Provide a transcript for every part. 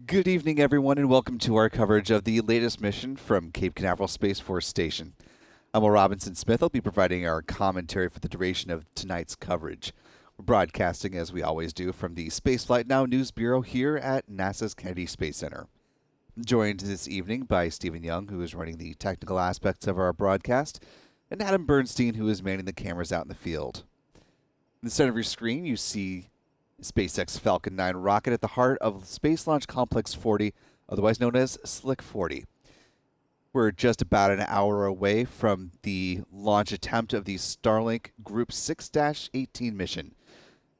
Good evening, everyone, and welcome to our coverage of the latest mission from Cape Canaveral Space Force Station. I'm Will Robinson Smith. I'll be providing our commentary for the duration of tonight's coverage. We're broadcasting, as we always do, from the Spaceflight Now News Bureau here at NASA's Kennedy Space Center. I'm joined this evening by Stephen Young, who is running the technical aspects of our broadcast, and Adam Bernstein, who is manning the cameras out in the field. In the center of your screen, you see SpaceX Falcon 9 rocket at the heart of Space Launch Complex 40, otherwise known as Slick 40. We're just about an hour away from the launch attempt of the Starlink Group 6-18 mission.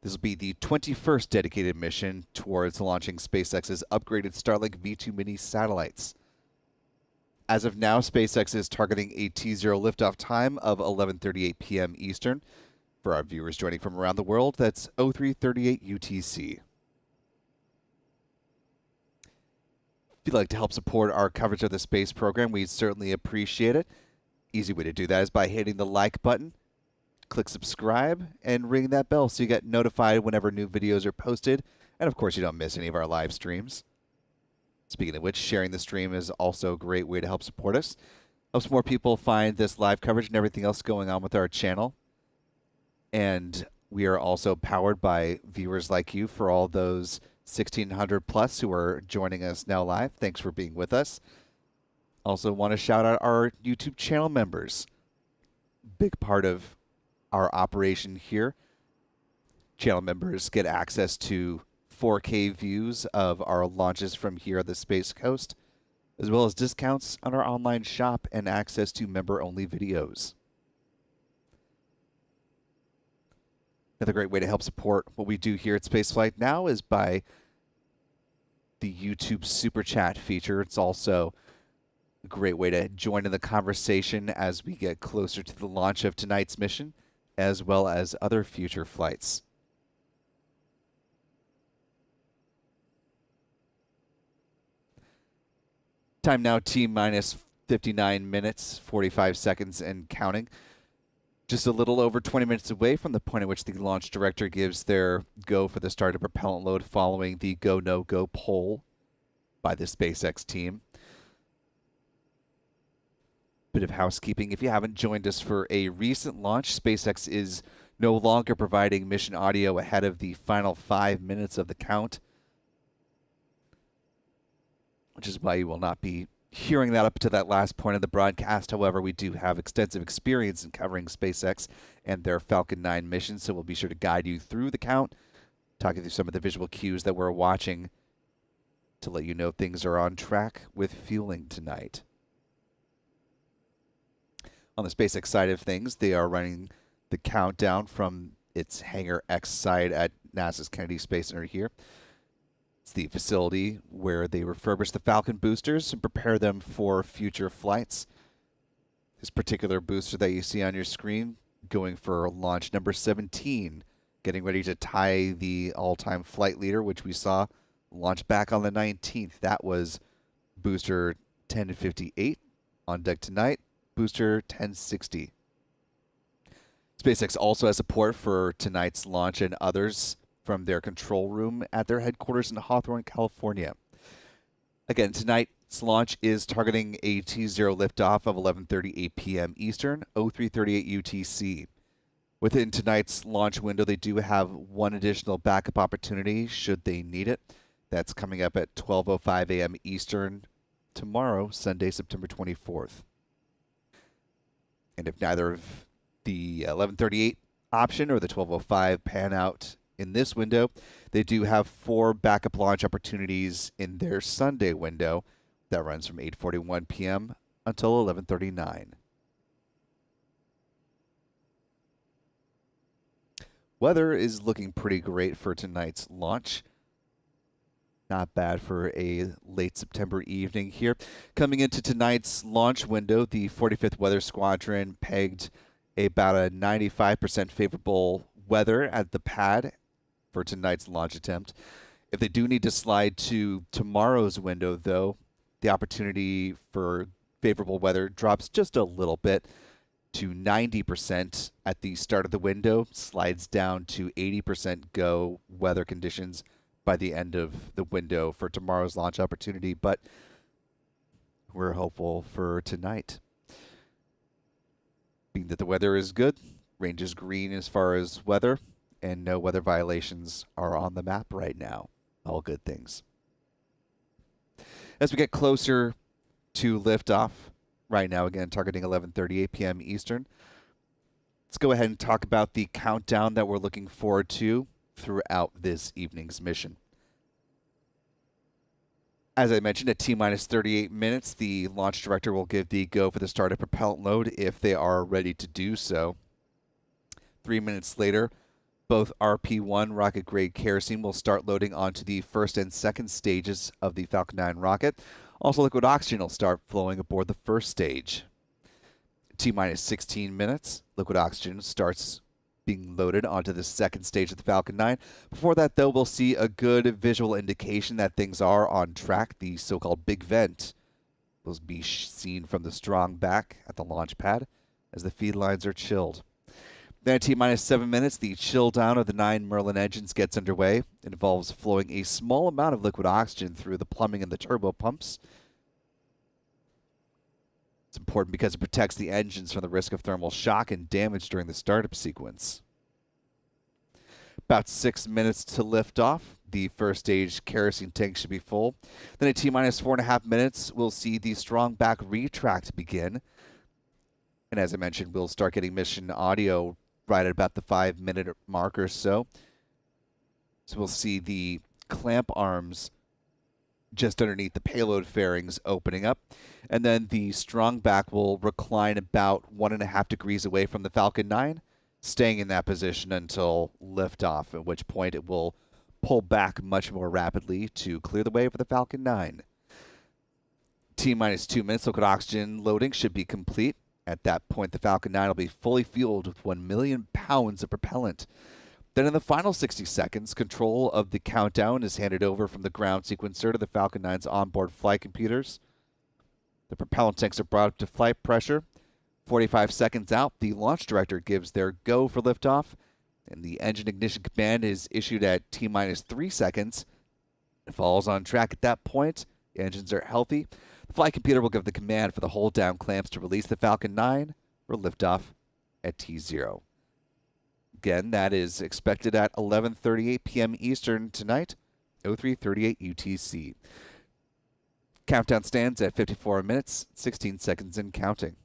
This will be the 21st dedicated mission towards launching SpaceX's upgraded Starlink V2 mini satellites. As of now, SpaceX is targeting a T0 liftoff time of 11:38 p.m. Eastern. For our viewers joining from around the world, that's 0338 UTC. If you'd like to help support our coverage of the space program, we'd certainly appreciate it. Easy way to do that is by hitting the like button, click subscribe, and ring that bell so you get notified whenever new videos are posted. And of course, you don't miss any of our live streams. Speaking of which, sharing the stream is also a great way to help support us. Helps more people find this live coverage and everything else going on with our channel. And we are also powered by viewers like you, for all those 1,600 plus who are joining us now live. Thanks for being with us. Also want to shout out our YouTube channel members. Big part of our operation here. Channel members get access to 4K views of our launches from here at the Space Coast, as well as discounts on our online shop and access to member-only videos. Another great way to help support what we do here at Spaceflight Now is by the YouTube Super Chat feature. It's also a great way to join in the conversation as we get closer to the launch of tonight's mission, as well as other future flights. Time now, T-minus 59 minutes, 45 seconds and counting. Just a little over 20 minutes away from the point at which the launch director gives their go for the start of propellant load following the go, no-go poll by the SpaceX team. Bit of housekeeping. If you haven't joined us for a recent launch, SpaceX is no longer providing mission audio ahead of the final 5 minutes of the count, which is why you will not be hearing that up to that last point of the broadcast. However, we do have extensive experience in covering SpaceX and their Falcon 9 missions, so we'll be sure to guide you through the count, talking through some of the visual cues that we're watching to let you know things are on track with fueling tonight. On the SpaceX side of things, they are running the countdown from its Hangar X site at NASA's Kennedy Space Center here. It's the facility where they refurbish the Falcon boosters and prepare them for future flights. This particular booster that you see on your screen going for launch number 17, getting ready to tie the all-time flight leader, which we saw launch back on the 19th. That was booster 1058. On deck tonight, booster 1060. SpaceX also has support for tonight's launch and others from their control room at their headquarters in Hawthorne, California. Again, tonight's launch is targeting a T0 liftoff of 11:38 p.m. Eastern, 0338 UTC. Within tonight's launch window, they do have one additional backup opportunity should they need it. That's coming up at 12:05 a.m. Eastern tomorrow, Sunday, September 24th. And if neither of the 11:38 option or the 12:05 pan out in this window, they do have 4 backup launch opportunities in their Sunday window that runs from 8:41 p.m. until 11:39. Weather is looking pretty great for tonight's launch. Not bad for a late September evening here. Coming into tonight's launch window, the 45th Weather Squadron pegged about a 95% favorable weather at the pad for tonight's launch attempt. If they do need to slide to tomorrow's window, though, the opportunity for favorable weather drops just a little bit to 90% at the start of the window, slides down to 80% go weather conditions by the end of the window for tomorrow's launch opportunity, but we're hopeful for tonight. Being that the weather is good, range is green as far as weather, and no weather violations are on the map right now. All good things. As we get closer to liftoff, right now, again, targeting 11:38 p.m. Eastern, let's go ahead and talk about the countdown that we're looking forward to throughout this evening's mission. As I mentioned, at T-minus 38 minutes, the launch director will give the go for the start of propellant load if they are ready to do so. 3 minutes later, both RP-1 rocket-grade kerosene will start loading onto the first and second stages of the Falcon 9 rocket. Also, liquid oxygen will start flowing aboard the first stage. T-minus 16 minutes, liquid oxygen starts being loaded onto the second stage of the Falcon 9. Before that, though, we'll see a good visual indication that things are on track. The so-called big vent will be seen from the strong back at the launch pad as the feed lines are chilled. Then at T-minus 7 minutes, the chill down of the 9 Merlin engines gets underway. It involves flowing a small amount of liquid oxygen through the plumbing and the turbo pumps. It's important because it protects the engines from the risk of thermal shock and damage during the startup sequence. About 6 minutes to lift off. The first stage kerosene tank should be full. Then at T-minus 4.5 minutes, we'll see the strong back retract begin. And as I mentioned, we'll start getting mission audio right at about the 5-minute mark or so. So we'll see the clamp arms just underneath the payload fairings opening up. And then the strong back will recline about 1.5 degrees away from the Falcon 9, staying in that position until liftoff, at which point it will pull back much more rapidly to clear the way for the Falcon 9. T-minus 2 minutes, liquid oxygen loading should be complete. At that point, the Falcon 9 will be fully fueled with 1 million pounds of propellant. Then in the final 60 seconds, control of the countdown is handed over from the ground sequencer to the Falcon 9's onboard flight computers. The propellant tanks are brought up to flight pressure. 45 seconds out, the launch director gives their go for liftoff, and the engine ignition command is issued at T-minus 3 seconds. It falls on track at that point. The engines are healthy. The flight computer will give the command for the hold down clamps to release the Falcon 9 for liftoff at T0. Again, that is expected at 11:38 p.m. Eastern tonight, 03:38 UTC. Countdown stands at 54 minutes, 16 seconds and counting.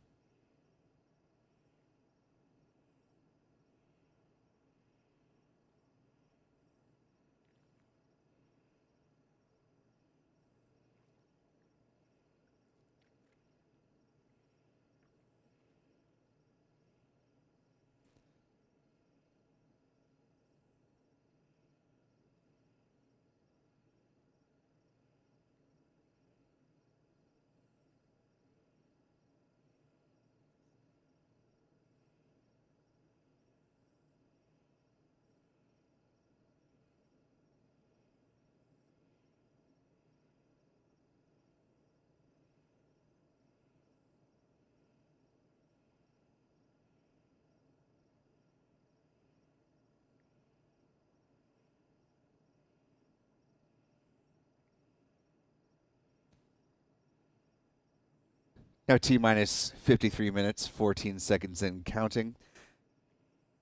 Now T-minus 53 minutes, 14 seconds and counting.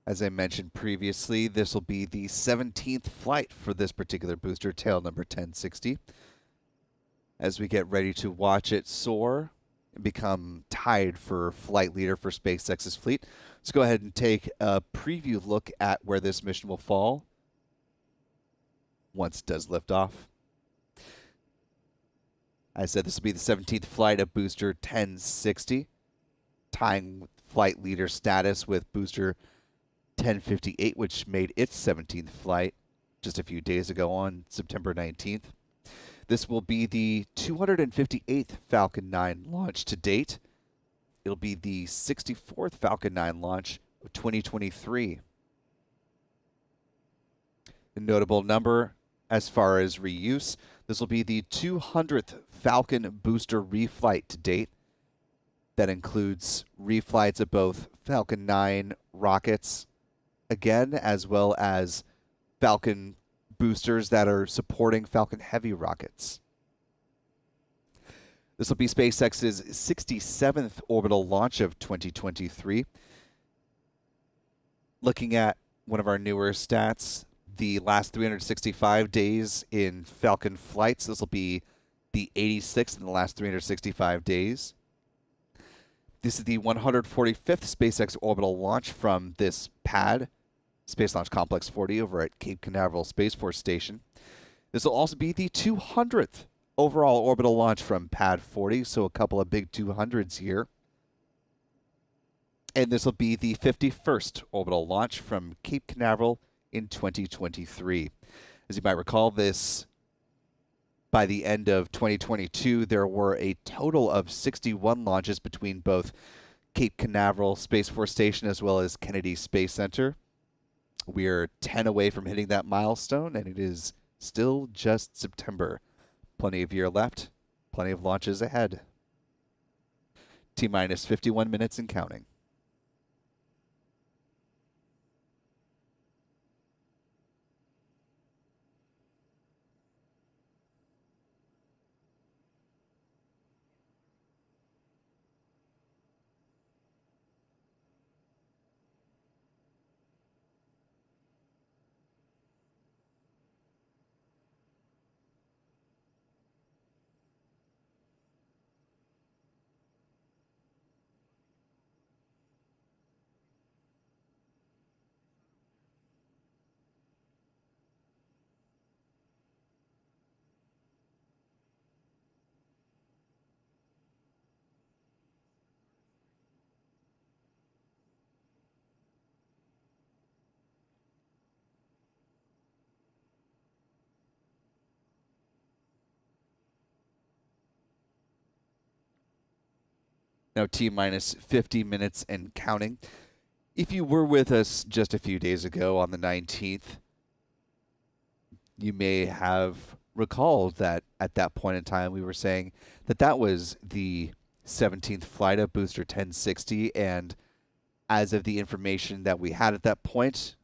As I mentioned previously, this will be the 17th flight for this particular booster, tail number 1060. As we get ready to watch it soar and become tied for flight leader for SpaceX's fleet, let's go ahead and take a preview look at where this mission will fall once it does lift off. I said this will be the 17th flight of booster 1060, tying flight leader status with booster 1058, which made its 17th flight just a few days ago on September 19th. This will be the 258th Falcon 9 launch to date. It'll be the 64th Falcon 9 launch of 2023. A notable number as far as reuse, this will be the 200th Falcon booster reflight to date. That includes reflights of both Falcon 9 rockets, again, as well as Falcon boosters that are supporting Falcon Heavy rockets. This will be SpaceX's 67th orbital launch of 2023. Looking at one of our newer stats, the last 365 days in Falcon flights, this will be the 86th in the last 365 days. This is the 145th SpaceX orbital launch from this pad, Space Launch Complex 40 over at Cape Canaveral Space Force Station. This will also be the 200th overall orbital launch from Pad 40, so a couple of big 200s here. And this will be the 51st orbital launch from Cape Canaveral in 2023. As you might recall, by the end of 2022, there were a total of 61 launches between both Cape Canaveral Space Force Station as well as Kennedy Space Center. We're 10 away from hitting that milestone, and it is still just September. Plenty of year left, plenty of launches ahead. T-minus 51 minutes and counting. Now T-minus 50 minutes and counting. If you were with us just a few days ago on the 19th, you may have recalled that at that point in time we were saying that that was the 17th flight of Booster 1060, and as of the information that we had at that point,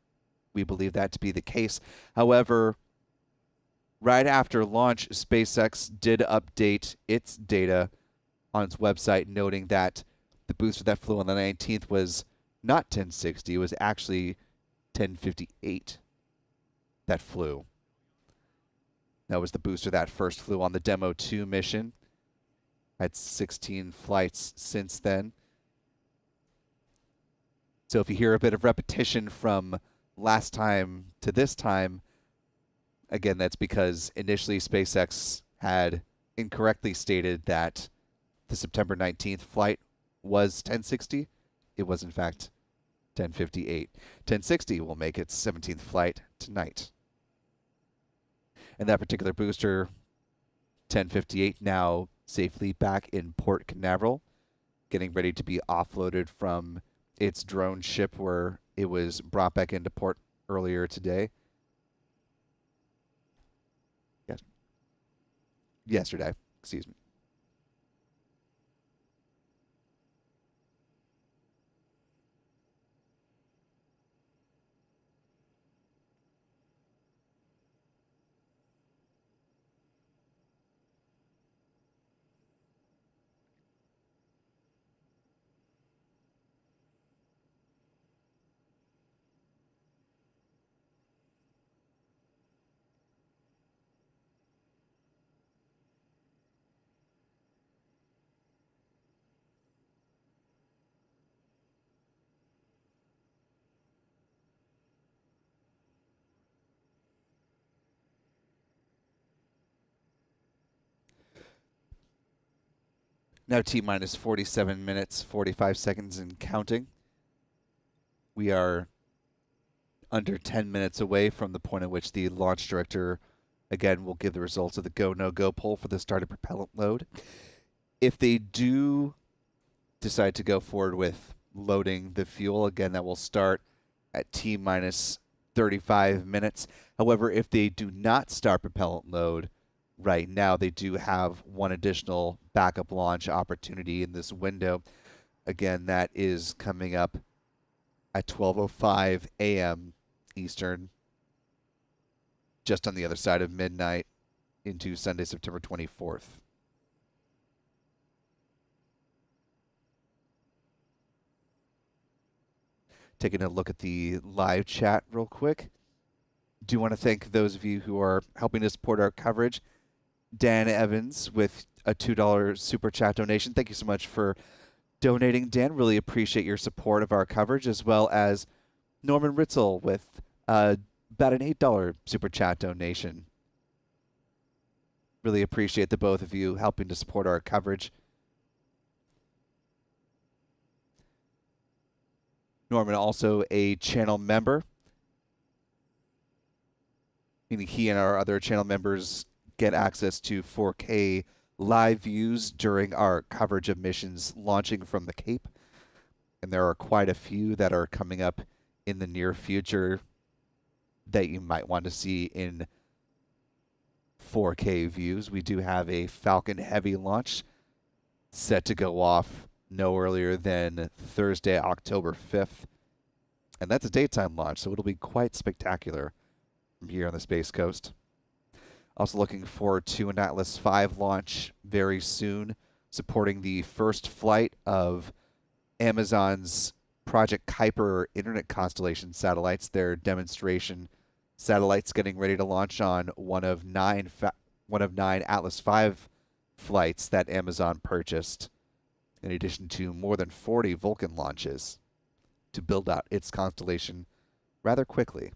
we believe that to be the case. However, right after launch, SpaceX did update its data on its website, noting that the booster that flew on the 19th was not 1060, it was actually 1058 that flew. That was the booster that first flew on the Demo 2 mission. Had 16 flights since then. So if you hear a bit of repetition from last time to this time, again, that's because initially SpaceX had incorrectly stated that the September 19th flight was 1060. It was, in fact, 1058. 1060 will make its 17th flight tonight. And that particular booster, 1058, now safely back in Port Canaveral, getting ready to be offloaded from its drone ship where it was brought back into port earlier today. Yes. Yesterday, excuse me. Now T-minus 47 minutes, 45 seconds and counting. We are under 10 minutes away from the point at which the launch director, again, will give the results of the go, no-go poll for the started propellant load. If they do decide to go forward with loading the fuel, again, that will start at T-minus 35 minutes. However, if they do not start propellant load, right now they do have one additional backup launch opportunity in this window. Again, that is coming up at 12:05 a.m. Eastern. just on the other side of midnight into Sunday, September 24th. Taking a look at the live chat real quick. Do want to thank those of you who are helping to support our coverage. Dan Evans with a $2 super chat donation. Thank you so much for donating, Dan. Really appreciate your support of our coverage, as well as Norman Ritzel with about an $8 super chat donation. Really appreciate the both of you helping to support our coverage. Norman also a channel member, meaning he and our other channel members get access to 4K live views during our coverage of missions launching from the Cape. And there are quite a few that are coming up in the near future that you might want to see in 4K views. We do have a Falcon Heavy launch set to go off no earlier than Thursday, October 5th. And that's a daytime launch, so it'll be quite spectacular from here on the Space Coast. Also looking forward to an Atlas V launch very soon, supporting the first flight of Amazon's Project Kuiper Internet Constellation satellites, their demonstration satellites getting ready to launch on one of nine Atlas V flights that Amazon purchased, in addition to more than 40 Vulcan launches to build out its constellation rather quickly.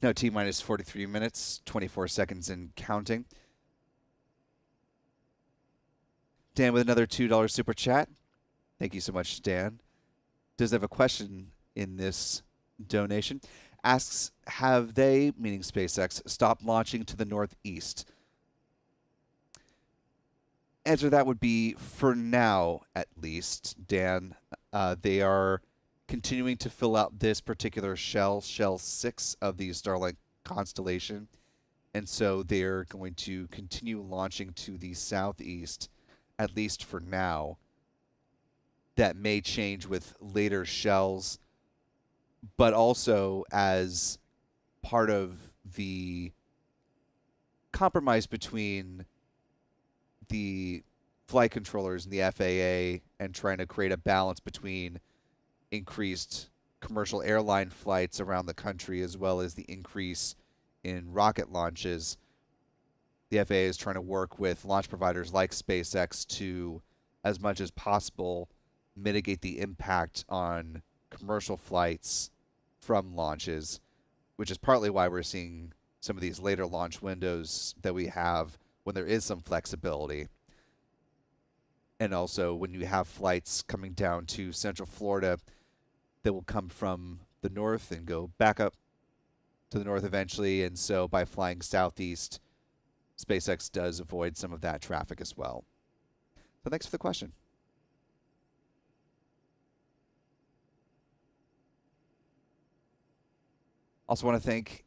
Now T-minus 43 minutes, 24 seconds and counting. Dan with another $2 super chat. Thank you so much, Dan. Does have a question in this donation. Asks, have they, meaning SpaceX, stopped launching to the northeast? Answer that would be for now, at least, Dan. They are continuing to fill out this particular shell 6 of the Starlink constellation. And so they're going to continue launching to the southeast, at least for now. That may change with later shells, but also as part of the compromise between the flight controllers and the FAA and trying to create a balance between increased commercial airline flights around the country as well as the increase in rocket launches. The FAA is trying to work with launch providers like SpaceX to, as much as possible, mitigate the impact on commercial flights from launches, which is partly why we're seeing some of these later launch windows that we have when there is some flexibility. And also when you have flights coming down to Central Florida that will come from the north and go back up to the north eventually. And so by flying southeast, SpaceX does avoid some of that traffic as well. So thanks for the question. Also want to thank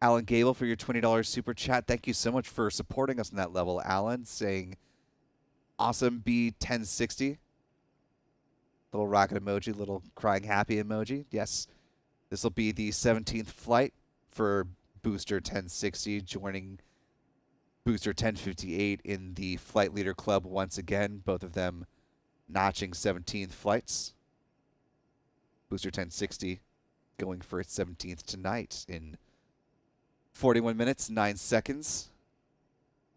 Alan Gable for your $20 super chat. Thank you so much for supporting us on that level, Alan, saying awesome B1060. Little rocket emoji, little crying happy emoji. Yes, this will be the 17th flight for Booster 1060, joining Booster 1058 in the Flight Leader Club once again, both of them notching 17th flights. Booster 1060 going for its 17th tonight in 41 minutes, 9 seconds,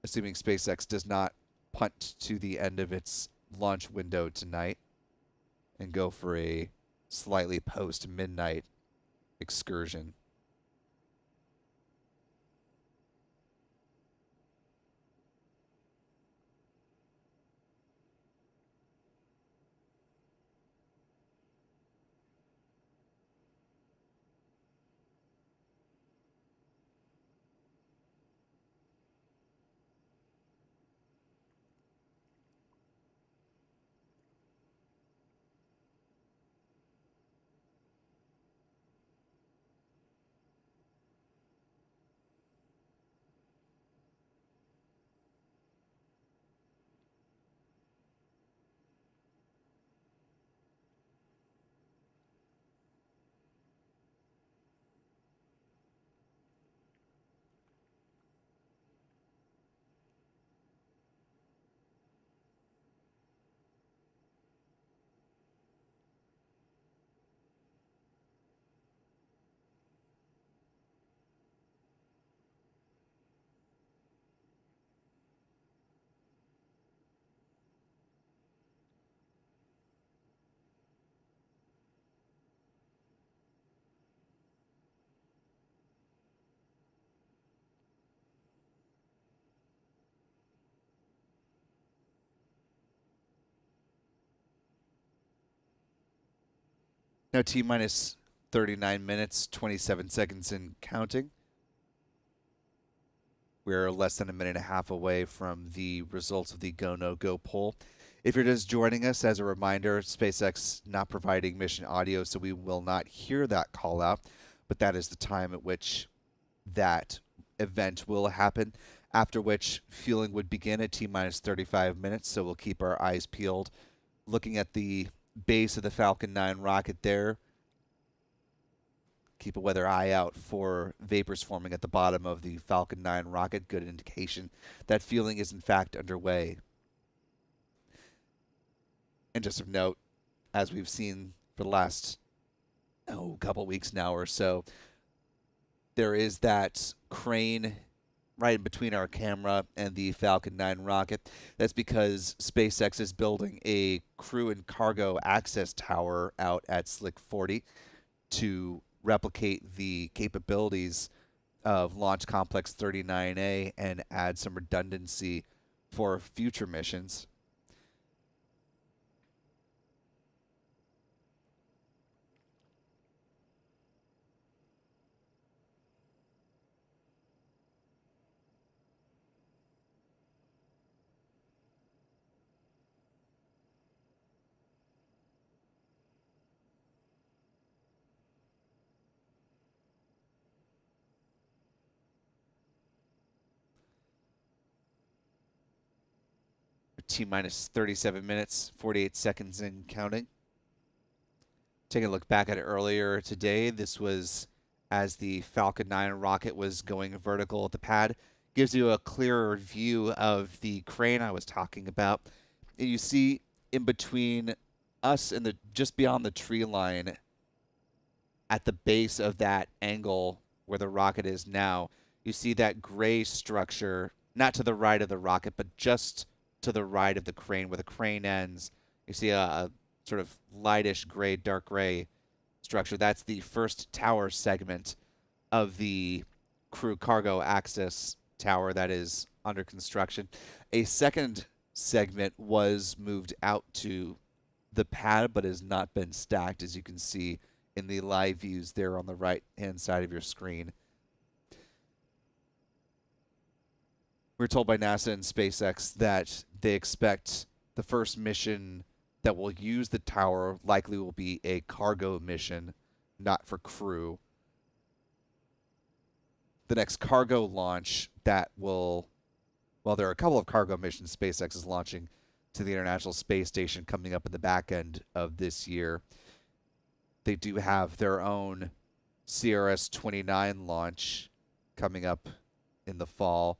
assuming SpaceX does not punt to the end of its launch window tonight and go for a slightly post-midnight excursion. Now T minus 39 minutes, 27 seconds and counting. We're less than a minute and a half away from the results of the Go No Go poll. If you're just joining us, as a reminder, SpaceX not providing mission audio, so we will not hear that call out, but that is the time at which that event will happen, after which fueling would begin at T minus 35 minutes, so we'll keep our eyes peeled. Looking at the base of the Falcon 9 rocket there, keep a weather eye out for vapors forming at the bottom of the Falcon 9 rocket. Good indication that fueling is in fact underway. And just of note, as we've seen for the last couple weeks now or so, there is that crane right in between our camera and the Falcon 9 rocket. That's because SpaceX is building a crew and cargo access tower out at Slick 40 to replicate the capabilities of Launch Complex 39A and add some redundancy for future missions. T minus 37 minutes, 48 seconds and counting. Taking a look back at it earlier today, this was as the Falcon 9 rocket was going vertical at the pad. Gives you a clearer view of the crane I was talking about. And you see in between us and just beyond the tree line at the base of that angle where the rocket is now, you see that gray structure, not to the right of the rocket, but just to the right of the crane where the crane ends. You see a sort of lightish gray, dark gray structure. That's the first tower segment of the crew cargo access tower that is under construction. A second segment was moved out to the pad but has not been stacked, as you can see in the live views there on the right hand side of your screen. We're told by NASA and SpaceX that they expect the first mission that will use the tower likely will be a cargo mission, not for crew. The next cargo launch that will, well, there are a couple of cargo missions SpaceX is launching to the International Space Station coming up in the back end of this year. They do have their own CRS-29 launch coming up in the fall,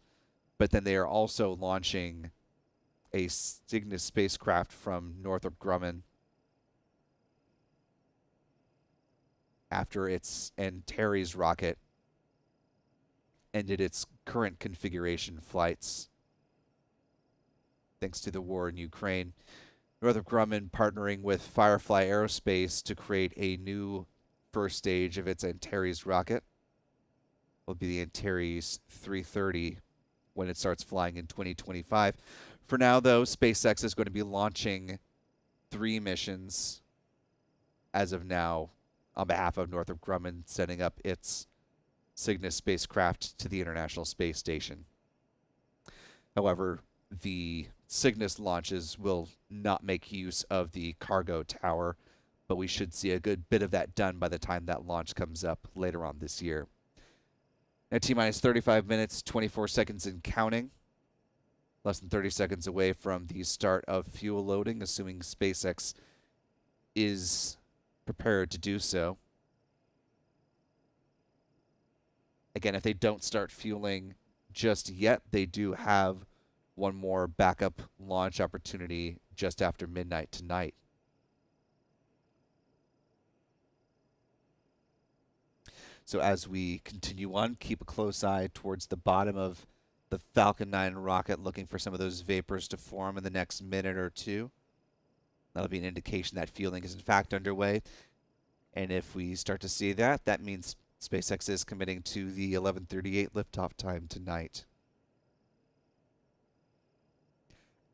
but then they are also launching a Cygnus spacecraft from Northrop Grumman after its Antares rocket ended its current configuration flights thanks to the war in Ukraine. Northrop Grumman partnering with Firefly Aerospace to create a new first stage of its Antares rocket. Will be the Antares 330 when it starts flying in 2025. For now, though, SpaceX is going to be launching 3 missions as of now on behalf of Northrop Grumman, setting up its Cygnus spacecraft to the International Space Station. However, the Cygnus launches will not make use of the cargo tower, but we should see a good bit of that done by the time that launch comes up later on this year. Now, T-minus 35 minutes, 24 seconds and counting. Less than 30 seconds away from the start of fuel loading, assuming SpaceX is prepared to do so. Again, if they don't start fueling just yet, they do have one more backup launch opportunity just after midnight tonight. So as we continue on, keep a close eye towards the bottom of the Falcon 9 rocket, looking for some of those vapors to form in the next minute or two. That'll be an indication that fueling is in fact underway. And if we start to see that, that means SpaceX is committing to the 11:38 liftoff time tonight.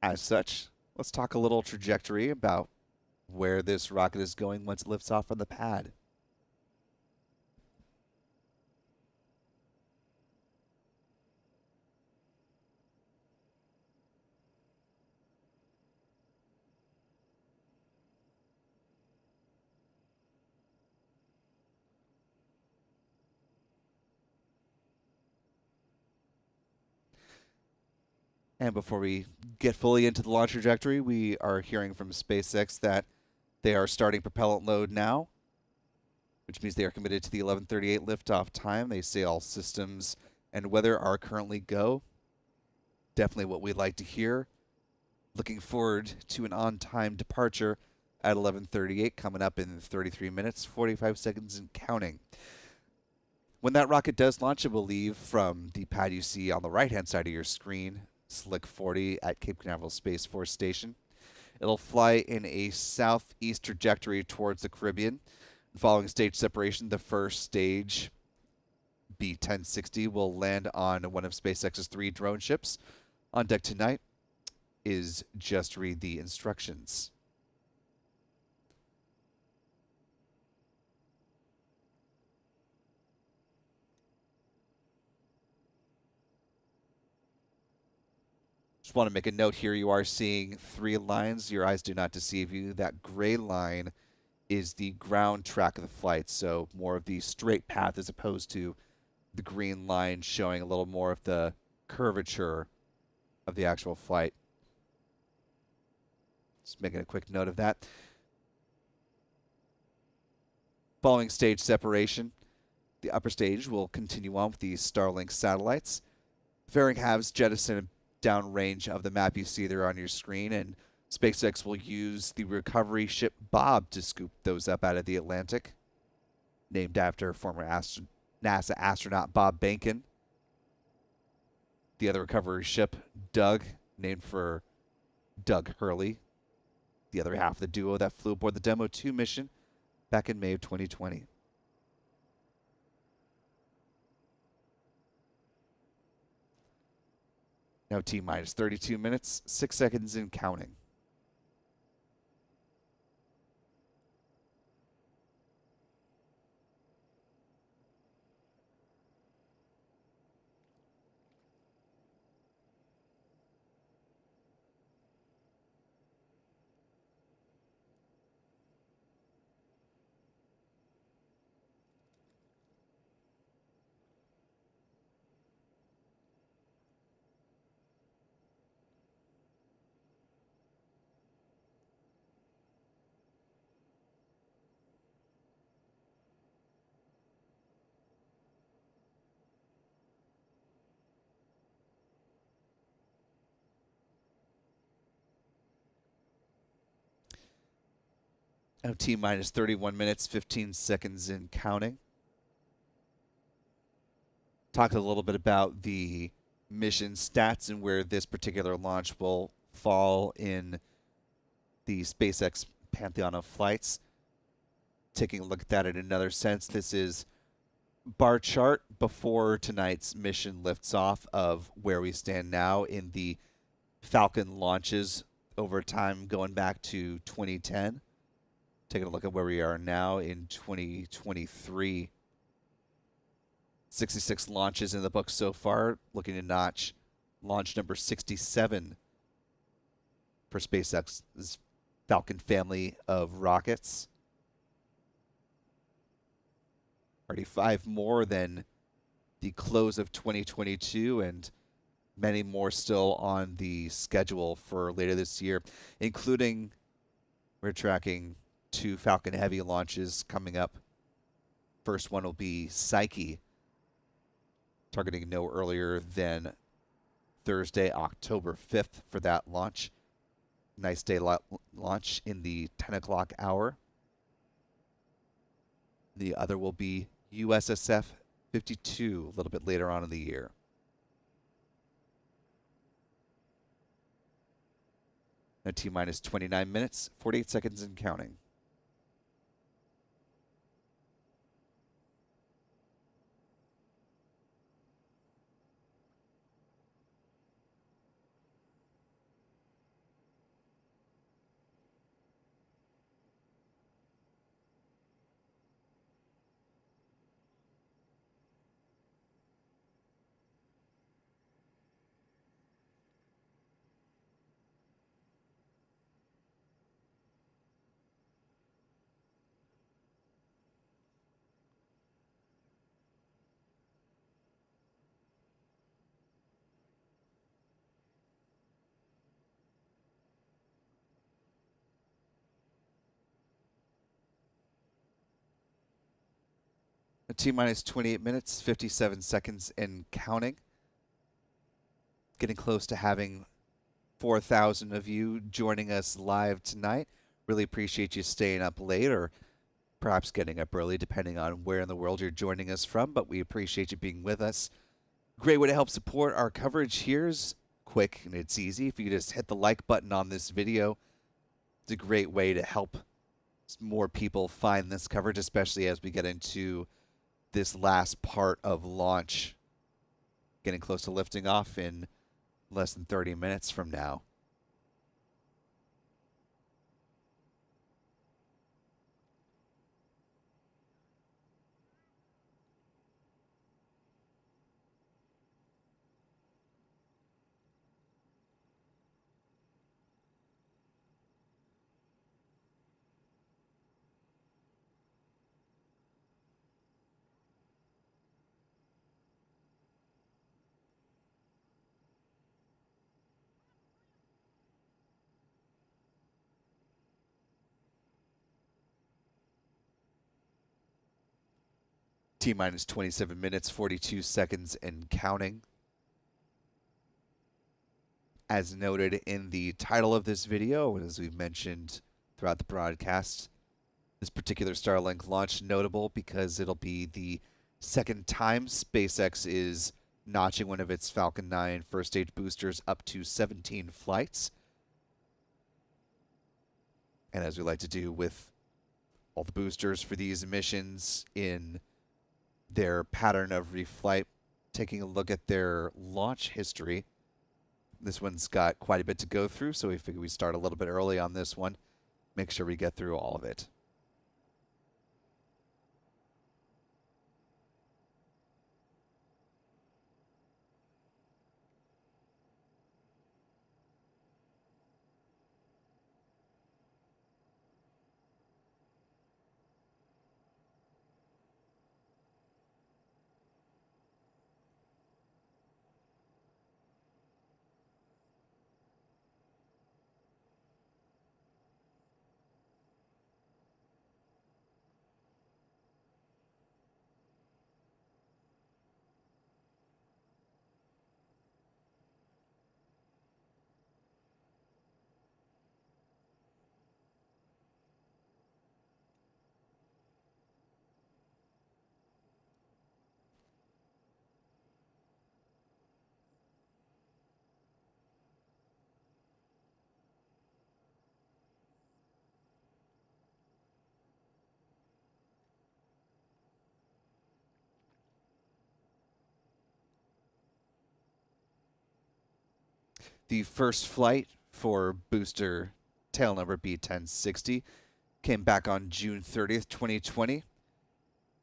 As such, let's talk a little trajectory about where this rocket is going once it lifts off from the pad. And before we get fully into the launch trajectory, we are hearing from SpaceX that they are starting propellant load now, which means they are committed to the 11:38 liftoff time. They say all systems and weather are currently go. Definitely what we'd like to hear. Looking forward to an on-time departure at 11:38, coming up in 33 minutes, 45 seconds and counting. When that rocket does launch, it will leave from the pad you see on the right-hand side of your screen, Slick 40 at Cape Canaveral Space Force Station. It'll fly in a southeast trajectory towards the Caribbean. Following stage separation, the first stage, B-1060, will land on one of SpaceX's 3 drone ships. On deck tonight is just read the instructions. Just want to make a note here. You are seeing 3 lines. Your eyes do not deceive you. That gray line is the ground track of the flight, so more of the straight path as opposed to the green line showing a little more of the curvature of the actual flight. Just making a quick note of that. Following stage separation, the upper stage will continue on with the Starlink satellites. Fairing halves jettison downrange of the map you see there on your screen, and SpaceX will use the recovery ship Bob to scoop those up out of the Atlantic, named after former NASA astronaut Bob Behnken. The other recovery ship, Doug, named for Doug Hurley, the other half of the duo that flew aboard the Demo 2 mission back in May of 2020. Now T minus 32 minutes, 6 seconds and counting. Now T minus 31 minutes, 15 seconds and counting. Talk a little bit about the mission stats and where this particular launch will fall in the SpaceX pantheon of flights. Taking a look at that in another sense, this is bar chart before tonight's mission lifts off of where we stand now in the Falcon launches over time going back to 2010. Taking a look at where we are now in 2023. 66 launches in the book so far, looking to notch launch number 67 for SpaceX's Falcon family of rockets. Already 5 more than the close of 2022, and many more still on the schedule for later this year, including we're tracking 2 Falcon Heavy launches coming up. First one will be Psyche, targeting no earlier than Thursday, October 5th for that launch. Nice day launch in the 10 o'clock hour. The other will be USSF 52 a little bit later on in the year. Now T minus 29 minutes, 48 seconds and counting. T minus 28 minutes, 57 seconds and counting. Getting close to having 4,000 of you joining us live tonight. Really appreciate you staying up late or perhaps getting up early, depending on where in the world you're joining us from. But we appreciate you being with us. Great way to help support our coverage here is quick and it's easy. If you just hit the like button on this video, it's a great way to help more people find this coverage, especially as we get into this last part of launch, getting close to lifting off in less than 30 minutes from now. T minus 27 minutes, 42 seconds and counting. As noted in the title of this video, and as we've mentioned throughout the broadcast, this particular Starlink launch notable because it'll be the second time SpaceX is notching one of its Falcon 9 first stage boosters up to 17 flights. And as we like to do with all the boosters for these missions in their pattern of reflight, taking a look at their launch history. This one's got quite a bit to go through, so we figure we start a little bit early on this one. Make sure we get through all of it. The first flight for booster tail number B1060 came back on June 30th, 2020.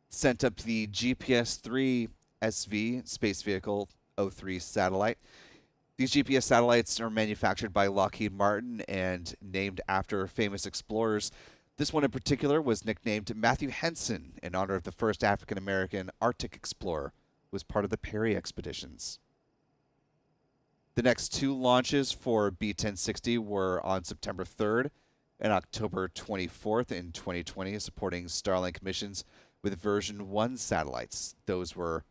Sent up the GPS-3 SV Space Vehicle 03 satellite. These GPS satellites are manufactured by Lockheed Martin and named after famous explorers. This one in particular was nicknamed Matthew Henson in honor of the first African-American Arctic explorer who was part of the Perry expeditions. The next two launches for B1060 were on September 3rd and October 24th in 2020, supporting Starlink missions with version 1 satellites. Those were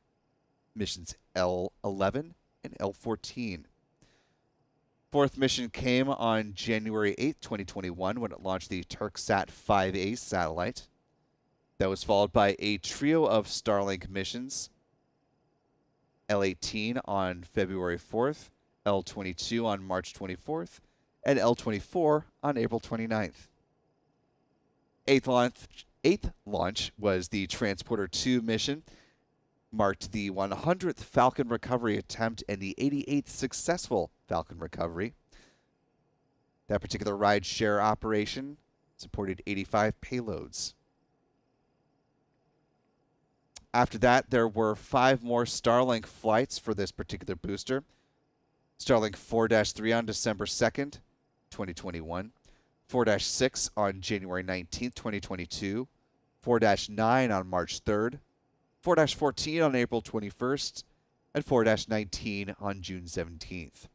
missions L11 and L14. Fourth mission came on January 8th, 2021, when it launched the Turksat 5A satellite. That was followed by a trio of Starlink missions, L18 on February 4th, L22 on March 24th, and L24 on April 29th. Eighth launch was the Transporter 2 mission, marked the 100th Falcon recovery attempt and the 88th successful Falcon recovery. That particular ride-share operation supported 85 payloads. After that, there were 5 more Starlink flights for this particular booster. Starlink 4-3 on December 2nd, 2021. 4-6 on January 19th, 2022. 4-9 on March 3rd. 4-14 on April 21st. And 4-19 on June 17th.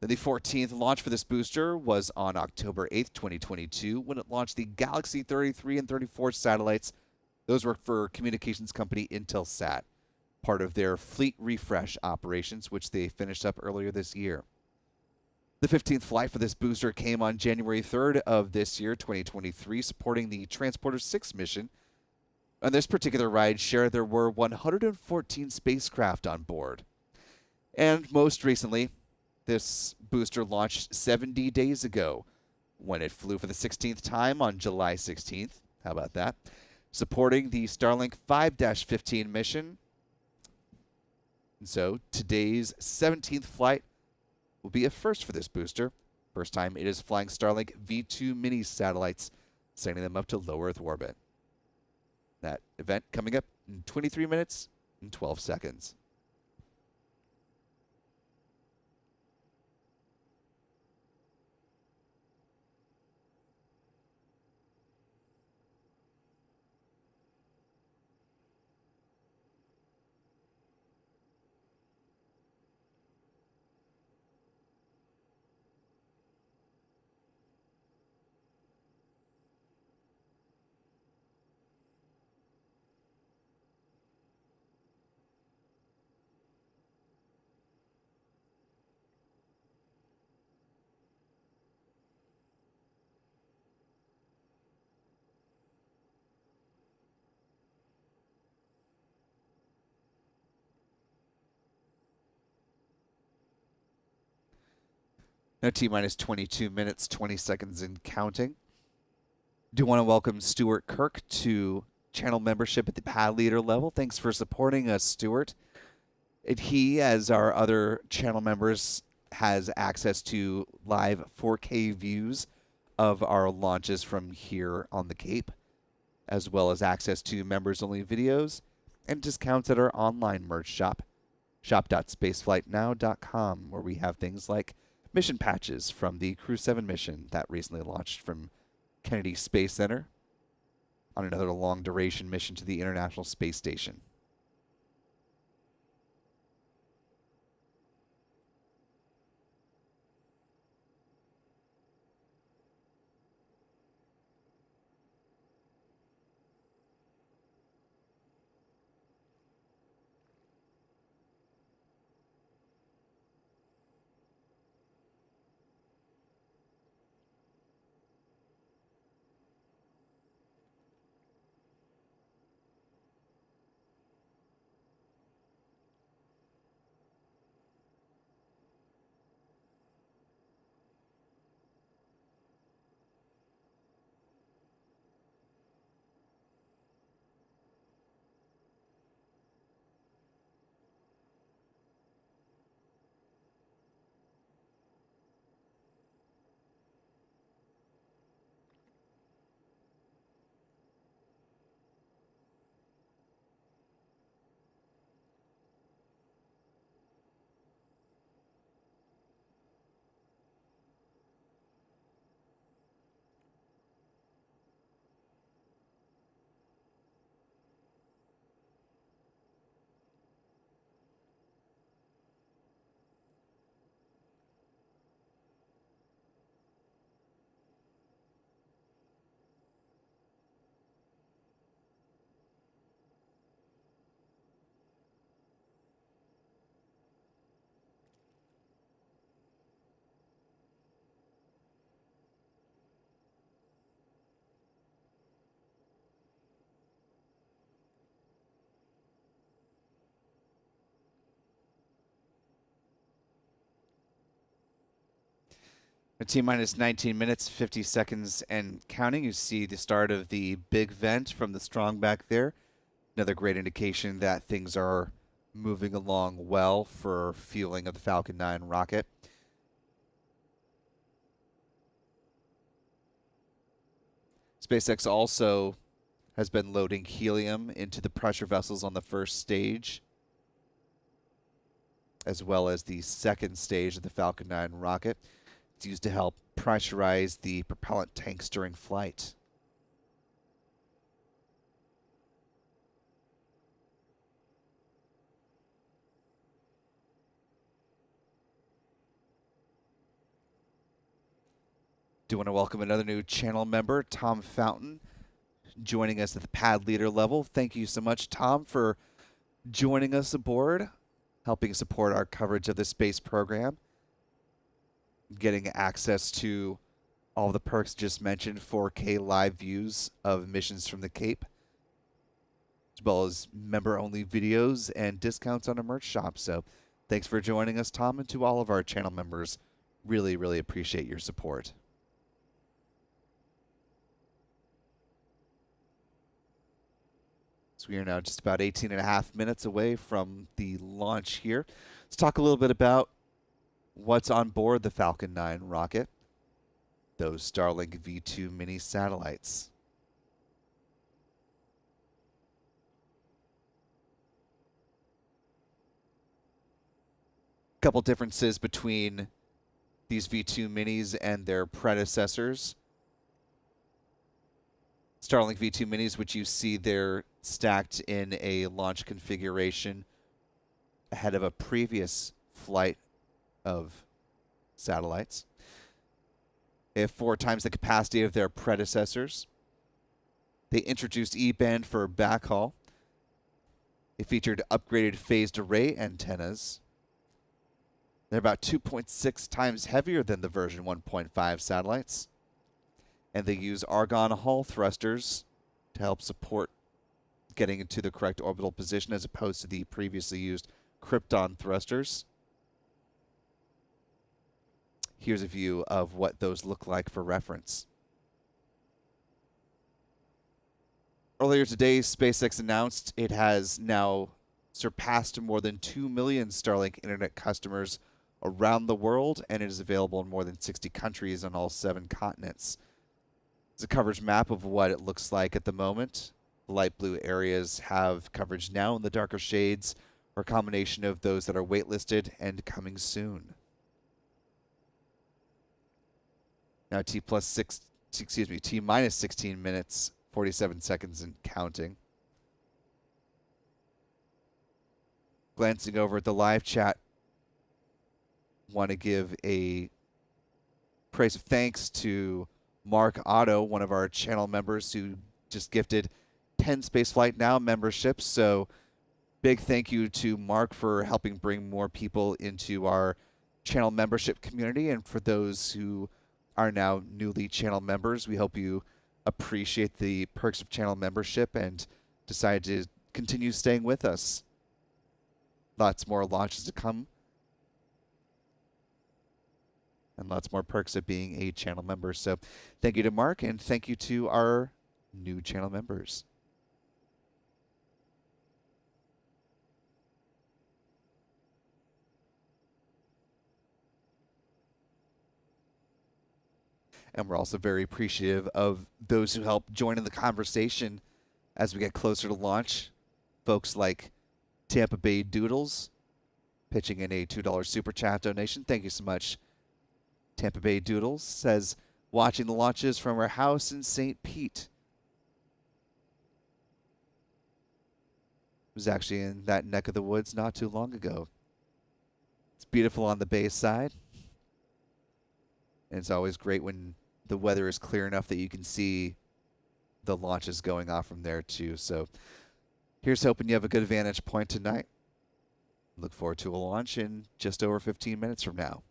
Then the 14th launch for this booster was on October 8th, 2022, when it launched the Galaxy 33 and 34 satellites. Those were for communications company Intelsat, part of their fleet refresh operations, which they finished up earlier this year. The 15th flight for this booster came on January 3rd of this year, 2023, supporting the Transporter 6 mission. On this particular ride share, there were 114 spacecraft on board. And most recently, this booster launched 70 days ago, when it flew for the 16th time on July 16th. How about that? Supporting the Starlink 5-15 mission. And so today's 17th flight will be a first for this booster. First time it is flying Starlink V2 mini satellites, sending them up to low Earth orbit. That event coming up in 23 minutes and 12 seconds. Now T-minus 22 minutes, 20 seconds and counting. Do want to welcome Stuart Kirk to channel membership at the pad leader level. Thanks for supporting us, Stuart. And he, as our other channel members, has access to live 4K views of our launches from here on the Cape, as well as access to members-only videos and discounts at our online merch shop, shop.spaceflightnow.com, where we have things like mission patches from the Crew 7 mission that recently launched from Kennedy Space Center on another long-duration mission to the International Space Station. T-minus 19 minutes, 50 seconds, and counting. You see the start of the big vent from the strong back there. Another great indication that things are moving along well for fueling of the Falcon 9 rocket. SpaceX also has been loading helium into the pressure vessels on the first stage, as well as the second stage of the Falcon 9 rocket. It's used to help pressurize the propellant tanks during flight. Do want to welcome another new channel member, Tom Fountain, joining us at the pad leader level. Thank you so much, Tom, for joining us aboard, helping support our coverage of the space program, getting access to all the perks just mentioned, 4K live views of missions from the Cape, as well as member-only videos and discounts on our merch shop. So thanks for joining us, Tom, and to all of our channel members. Really, really appreciate your support. So we are now just about 18 and a half minutes away from the launch here. Let's talk a little bit about what's on board the Falcon 9 rocket. Those Starlink V2 mini satellites. Couple differences between these V2 minis and their predecessors. Starlink V2 minis, which you see there stacked in a launch configuration ahead of a previous flight of satellites. They have 4 times the capacity of their predecessors. They introduced E-band for backhaul. They featured upgraded phased array antennas. They're about 2.6 times heavier than the version 1.5 satellites. And they use argon Hall thrusters to help support getting into the correct orbital position as opposed to the previously used krypton thrusters. Here's a view of what those look like for reference. Earlier today, SpaceX announced it has now surpassed more than 2 million Starlink Internet customers around the world, and it is available in more than 60 countries on all 7 continents. It's a coverage map of what it looks like at the moment. The light blue areas have coverage now, and the darker shades are a combination of those that are waitlisted and coming soon. Now T minus 16 minutes, 47 seconds and counting. Glancing over at the live chat, want to give a praise of thanks to Mark Otto, one of our channel members who just gifted 10 Spaceflight Now memberships. So big thank you to Mark for helping bring more people into our channel membership community. And for those who are now newly channel members, we hope you appreciate the perks of channel membership and decide to continue staying with us. Lots more launches to come. And lots more perks of being a channel member. So thank you to Mark, and thank you to our new channel members. And we're also very appreciative of those who help join in the conversation as we get closer to launch. Folks like Tampa Bay Doodles pitching in a $2 super chat donation. Thank you so much. Tampa Bay Doodles says, watching the launches from our house in St. Pete. Was actually in that neck of the woods not too long ago. It's beautiful on the bay side. And it's always great when the weather is clear enough that you can see the launches going off from there too. So here's hoping you have a good vantage point tonight. Look forward to a launch in just over 15 minutes from now.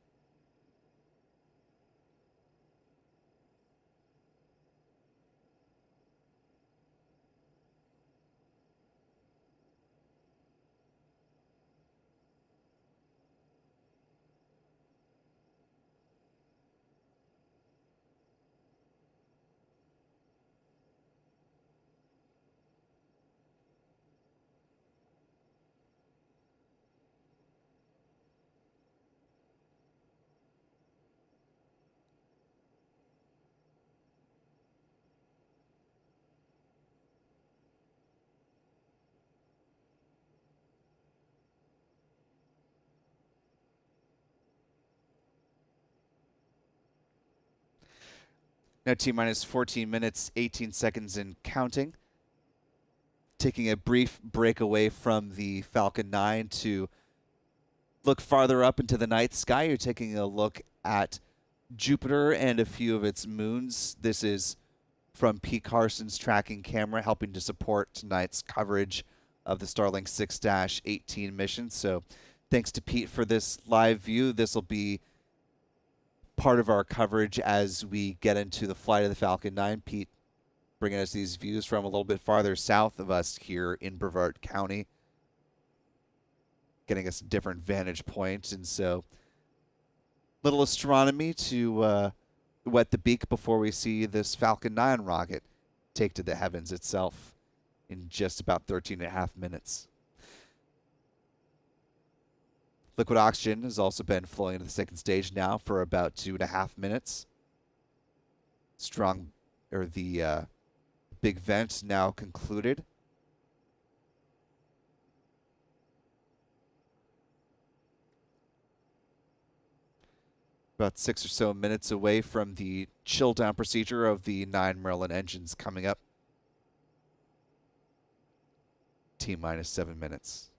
Now T minus 14 minutes, 18 seconds and counting. Taking a brief break away from the Falcon 9 to look farther up into the night sky. You're taking a look at Jupiter and a few of its moons. This is from Pete Carson's tracking camera, helping to support tonight's coverage of the Starlink 6-18 mission. So thanks to Pete for this live view. This will be part of our coverage as we get into the flight of the Falcon 9. Pete bringing us these views from a little bit farther south of us here in Brevard County, getting us a different vantage point. And so little astronomy to wet the beak before we see this Falcon 9 rocket take to the heavens itself in just about 13.5 minutes. Liquid oxygen has also been flowing into the second stage now for about 2.5 minutes. The big vent now concluded. About 6 or so minutes away from the chill down procedure of the 9 Merlin engines coming up. T minus 7 minutes.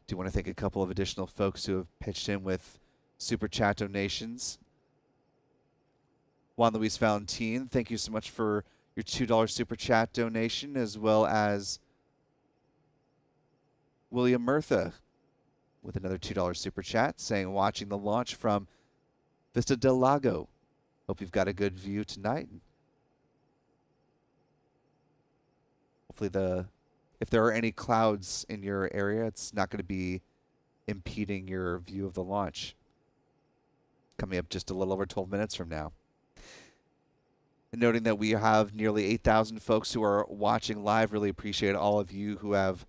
Do want to thank a couple of additional folks who have pitched in with super chat donations. Juan Luis Valentin, thank you so much for your $2 super chat donation, as well as William Murtha with another $2 super chat saying, watching the launch from Vista del Lago. Hope you've got a good view tonight. Hopefully if there are any clouds in your area, it's not going to be impeding your view of the launch. Coming up just a little over 12 minutes from now. And noting that we have nearly 8,000 folks who are watching live. Really appreciate all of you who have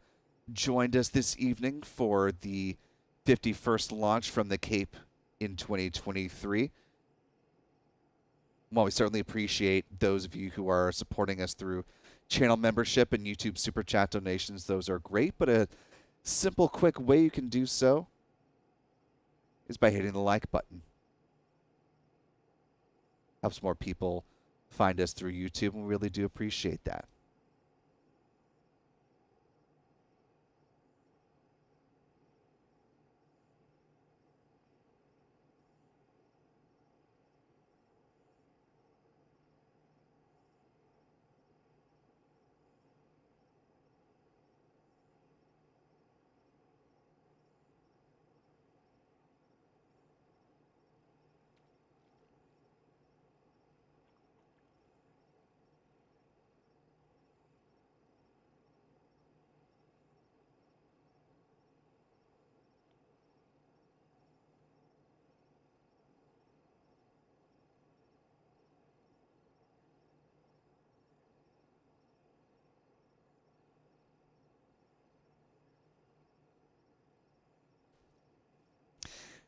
joined us this evening for the 51st launch from the Cape in 2023. While we certainly appreciate those of you who are supporting us through channel membership and YouTube Super Chat donations, those are great, but a simple, quick way you can do so is by hitting the like button. Helps more people find us through YouTube, and we really do appreciate that.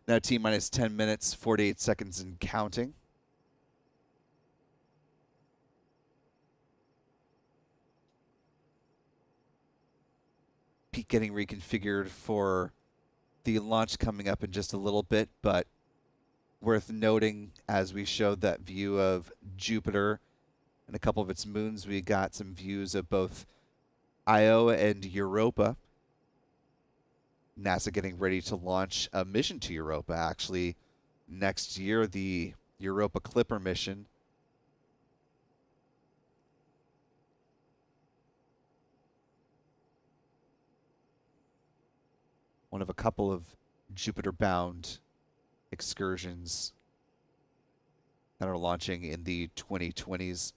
Now T-minus 10 minutes, 48 seconds and counting. Peak getting reconfigured for the launch coming up in just a little bit, but worth noting, as we showed that view of Jupiter and a couple of its moons, we got some views of both Io and Europa. NASA getting ready to launch a mission to Europa, actually, next year, the Europa Clipper mission. One of a couple of Jupiter-bound excursions that are launching in the 2020s.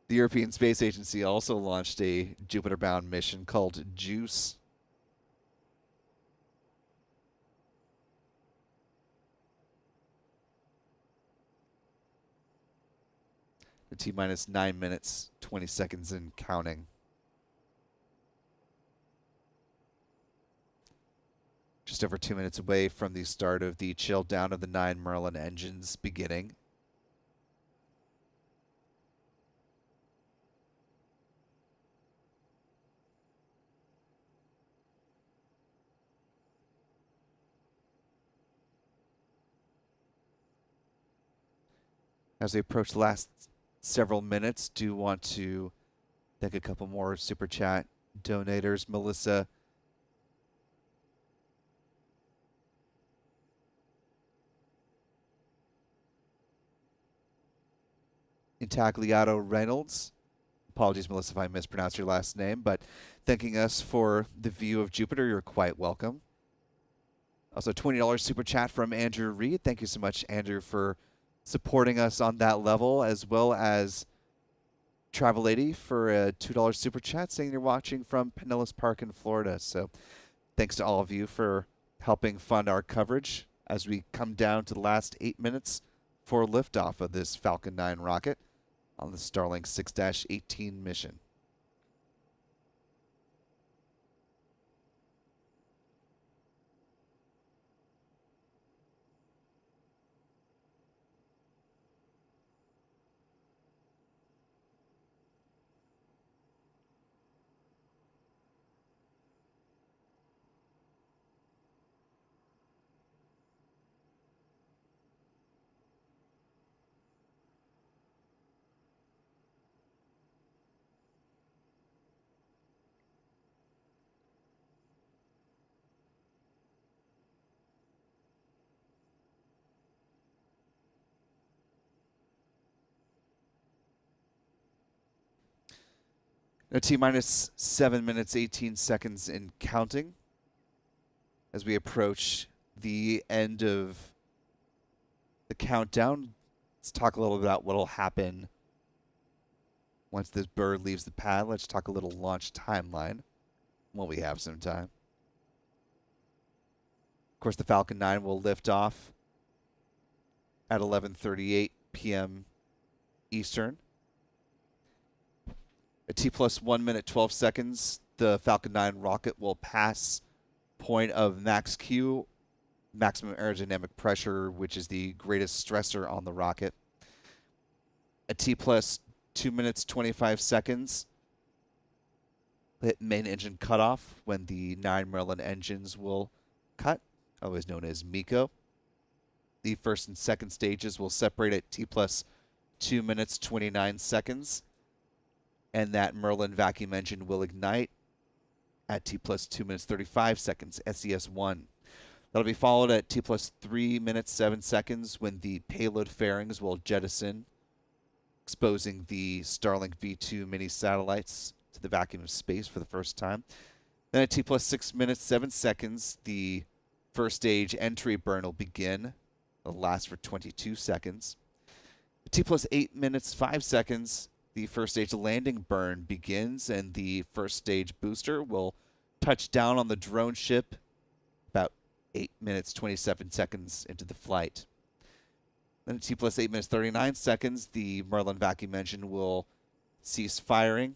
The European Space Agency also launched a Jupiter-bound mission called JUICE. The T-minus 9 minutes, 20 seconds and counting. Just over 2 minutes away from the start of the chill down of the 9 Merlin engines beginning. As we approach the last several minutes, do want to thank a couple more Super Chat donators. Melissa Intagliato Reynolds. Apologies, Melissa, if I mispronounced your last name, but thanking us for the view of Jupiter. You're quite welcome. Also, $20 Super Chat from Andrew Reed. Thank you so much, Andrew, for supporting us on that level, as well as Travel Lady for a $2 Super Chat saying you're watching from Pinellas Park in Florida. So thanks to all of you for helping fund our coverage as we come down to the last 8 minutes for liftoff of this Falcon 9 rocket on the Starlink 6-18 mission. Now T-minus 7 minutes, 18 seconds and counting as we approach the end of the countdown. Let's talk a little bit about what will happen once this bird leaves the pad. Let's talk a little launch timeline. Well, we have some time. Of course, the Falcon 9 will lift off at 11:38 p.m. Eastern. At T plus 1 minute 12 seconds, the Falcon 9 rocket will pass point of max Q, maximum aerodynamic pressure, which is the greatest stressor on the rocket. At T plus 2 minutes 25 seconds, hit main engine cutoff when the 9 Merlin engines will cut, otherwise known as MECO. The first and second stages will separate at T plus 2 minutes 29 seconds, and that Merlin vacuum engine will ignite at T plus 2 minutes 35 seconds, SES-1. That'll be followed at T plus 3 minutes 7 seconds when the payload fairings will jettison, exposing the Starlink V2 mini satellites to the vacuum of space for the first time. Then at T plus 6 minutes 7 seconds, the first stage entry burn will begin. It'll last for 22 seconds. At T plus 8 minutes 5 seconds, the first stage landing burn begins, and the first stage booster will touch down on the drone ship about 8 minutes 27 seconds into the flight. Then at T plus 8 minutes 39 seconds, the Merlin vacuum engine will cease firing.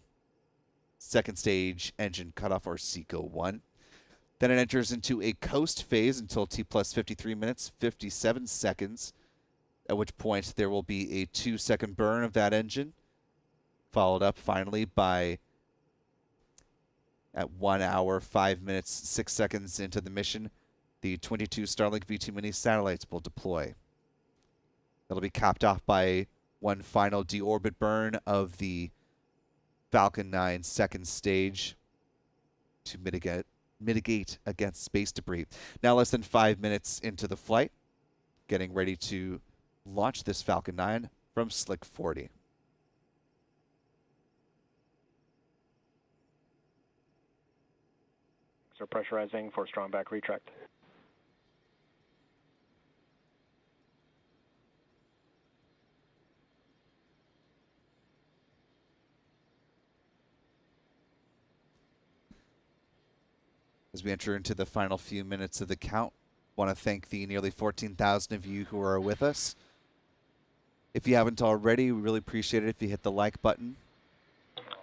Second stage engine cutoff, or SECO-1. Then it enters into a coast phase until T plus 53 minutes 57 seconds, at which point there will be a 2-second burn of that engine, followed up finally by, at 1 hour 5 minutes 6 seconds into the mission, the 22 Starlink V2 mini satellites will deploy. That'll be capped off by one final deorbit burn of the Falcon 9 second stage to mitigate against space debris. Now less than 5 minutes into the flight, getting ready to launch this Falcon 9 from Slick 40. So pressurizing for strong back retract. As we enter into the final few minutes of the count, I want to thank the nearly 14,000 of you who are with us. If you haven't already, we really appreciate it if you hit the like button.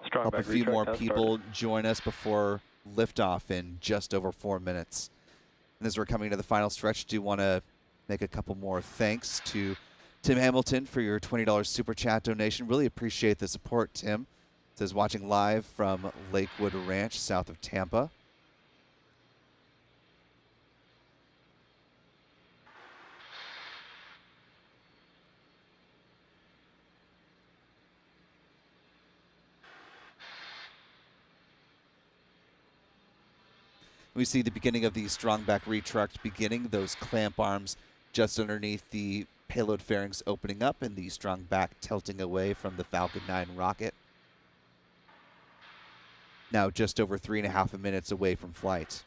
Strong Help a back few more retract, people join us before liftoff in just over 4 minutes. And as we're coming to the final stretch, do want to make a couple more thanks to Tim Hamilton for your $20 Super Chat donation. Really appreciate the support, Tim. It says watching live from Lakewood Ranch, south of Tampa. We see the beginning of the strong back retract beginning, those clamp arms just underneath the payload fairings opening up and the strong back tilting away from the Falcon 9 rocket. Now just over 3.5 minutes away from flight.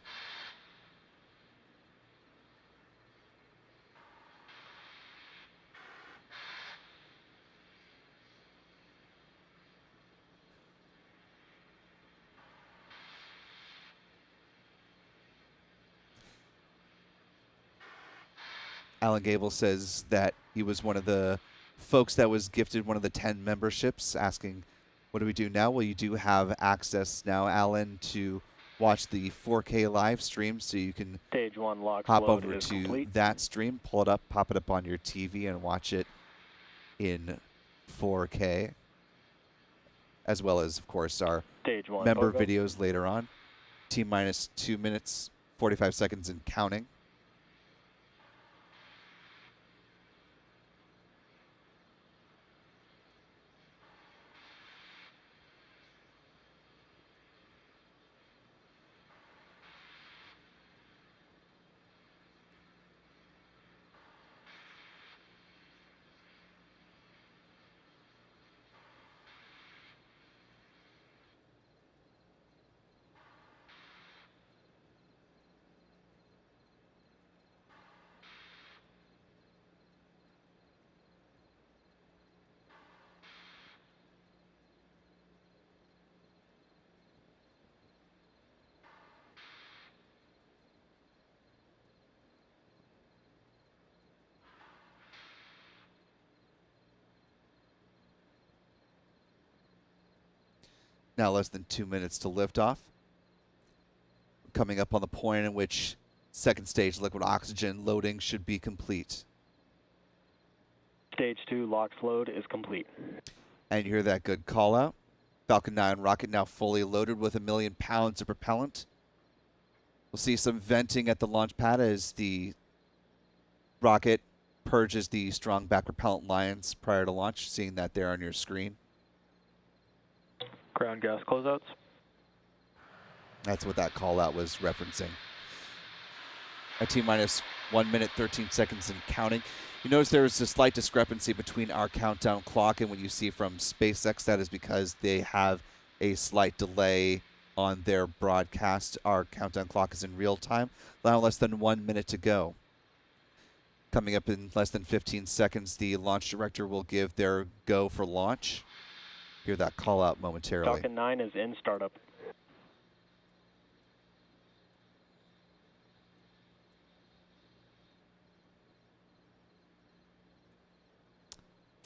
Alan Gable says that he was one of the folks that was gifted one of the 10 memberships, asking, what do we do now? Well, you do have access now, Alan, to watch the 4K live stream, so you can Stage 1 lock hop load over is to complete. that stream, pull it up, pop it up on your TV, and watch it in 4K, as well as, of course, our Stage 1 member Bogo. videos later on. T-minus 2 minutes, 45 seconds and counting. Now less than 2 minutes to liftoff. Coming up on the point in which second stage liquid oxygen loading should be complete. Stage 2 LOX load is complete. And you hear that good call out. Falcon 9 rocket now fully loaded with 1 million pounds of propellant. We'll see some venting at the launch pad as the rocket purges the strong back propellant lines prior to launch, seeing that there on your screen. Ground gas closeouts. That's what that call out was referencing. At T-minus 1 minute, 13 seconds and counting. You notice there's a slight discrepancy between our countdown clock and what you see from SpaceX. That is because they have a slight delay on their broadcast. Our countdown clock is in real time. Now less than 1 minute to go. Coming up in less than 15 seconds, the launch director will give their go for launch. Hear that call out momentarily. Falcon 9 is in startup.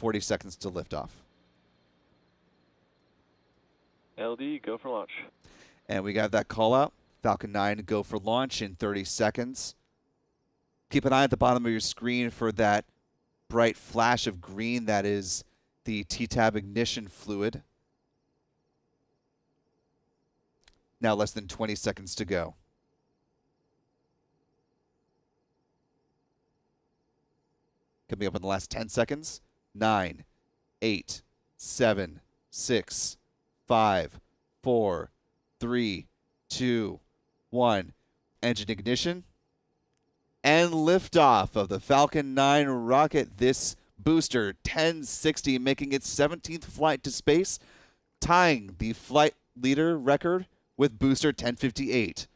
.40 seconds to liftoff. LD, go for launch. And we got that call out. Falcon 9 go for launch in 30 seconds. Keep an eye at the bottom of your screen for that bright flash of green. That is the T-tab ignition fluid. Now less than 20 seconds to go. Coming up in the last 10 seconds. 9, 8, 7, 6, 5, 4, 3, 2, 1. Engine ignition. And liftoff of the Falcon 9 rocket. This booster, 1060, making its 17th flight to space, tying the flight leader record with booster 1058.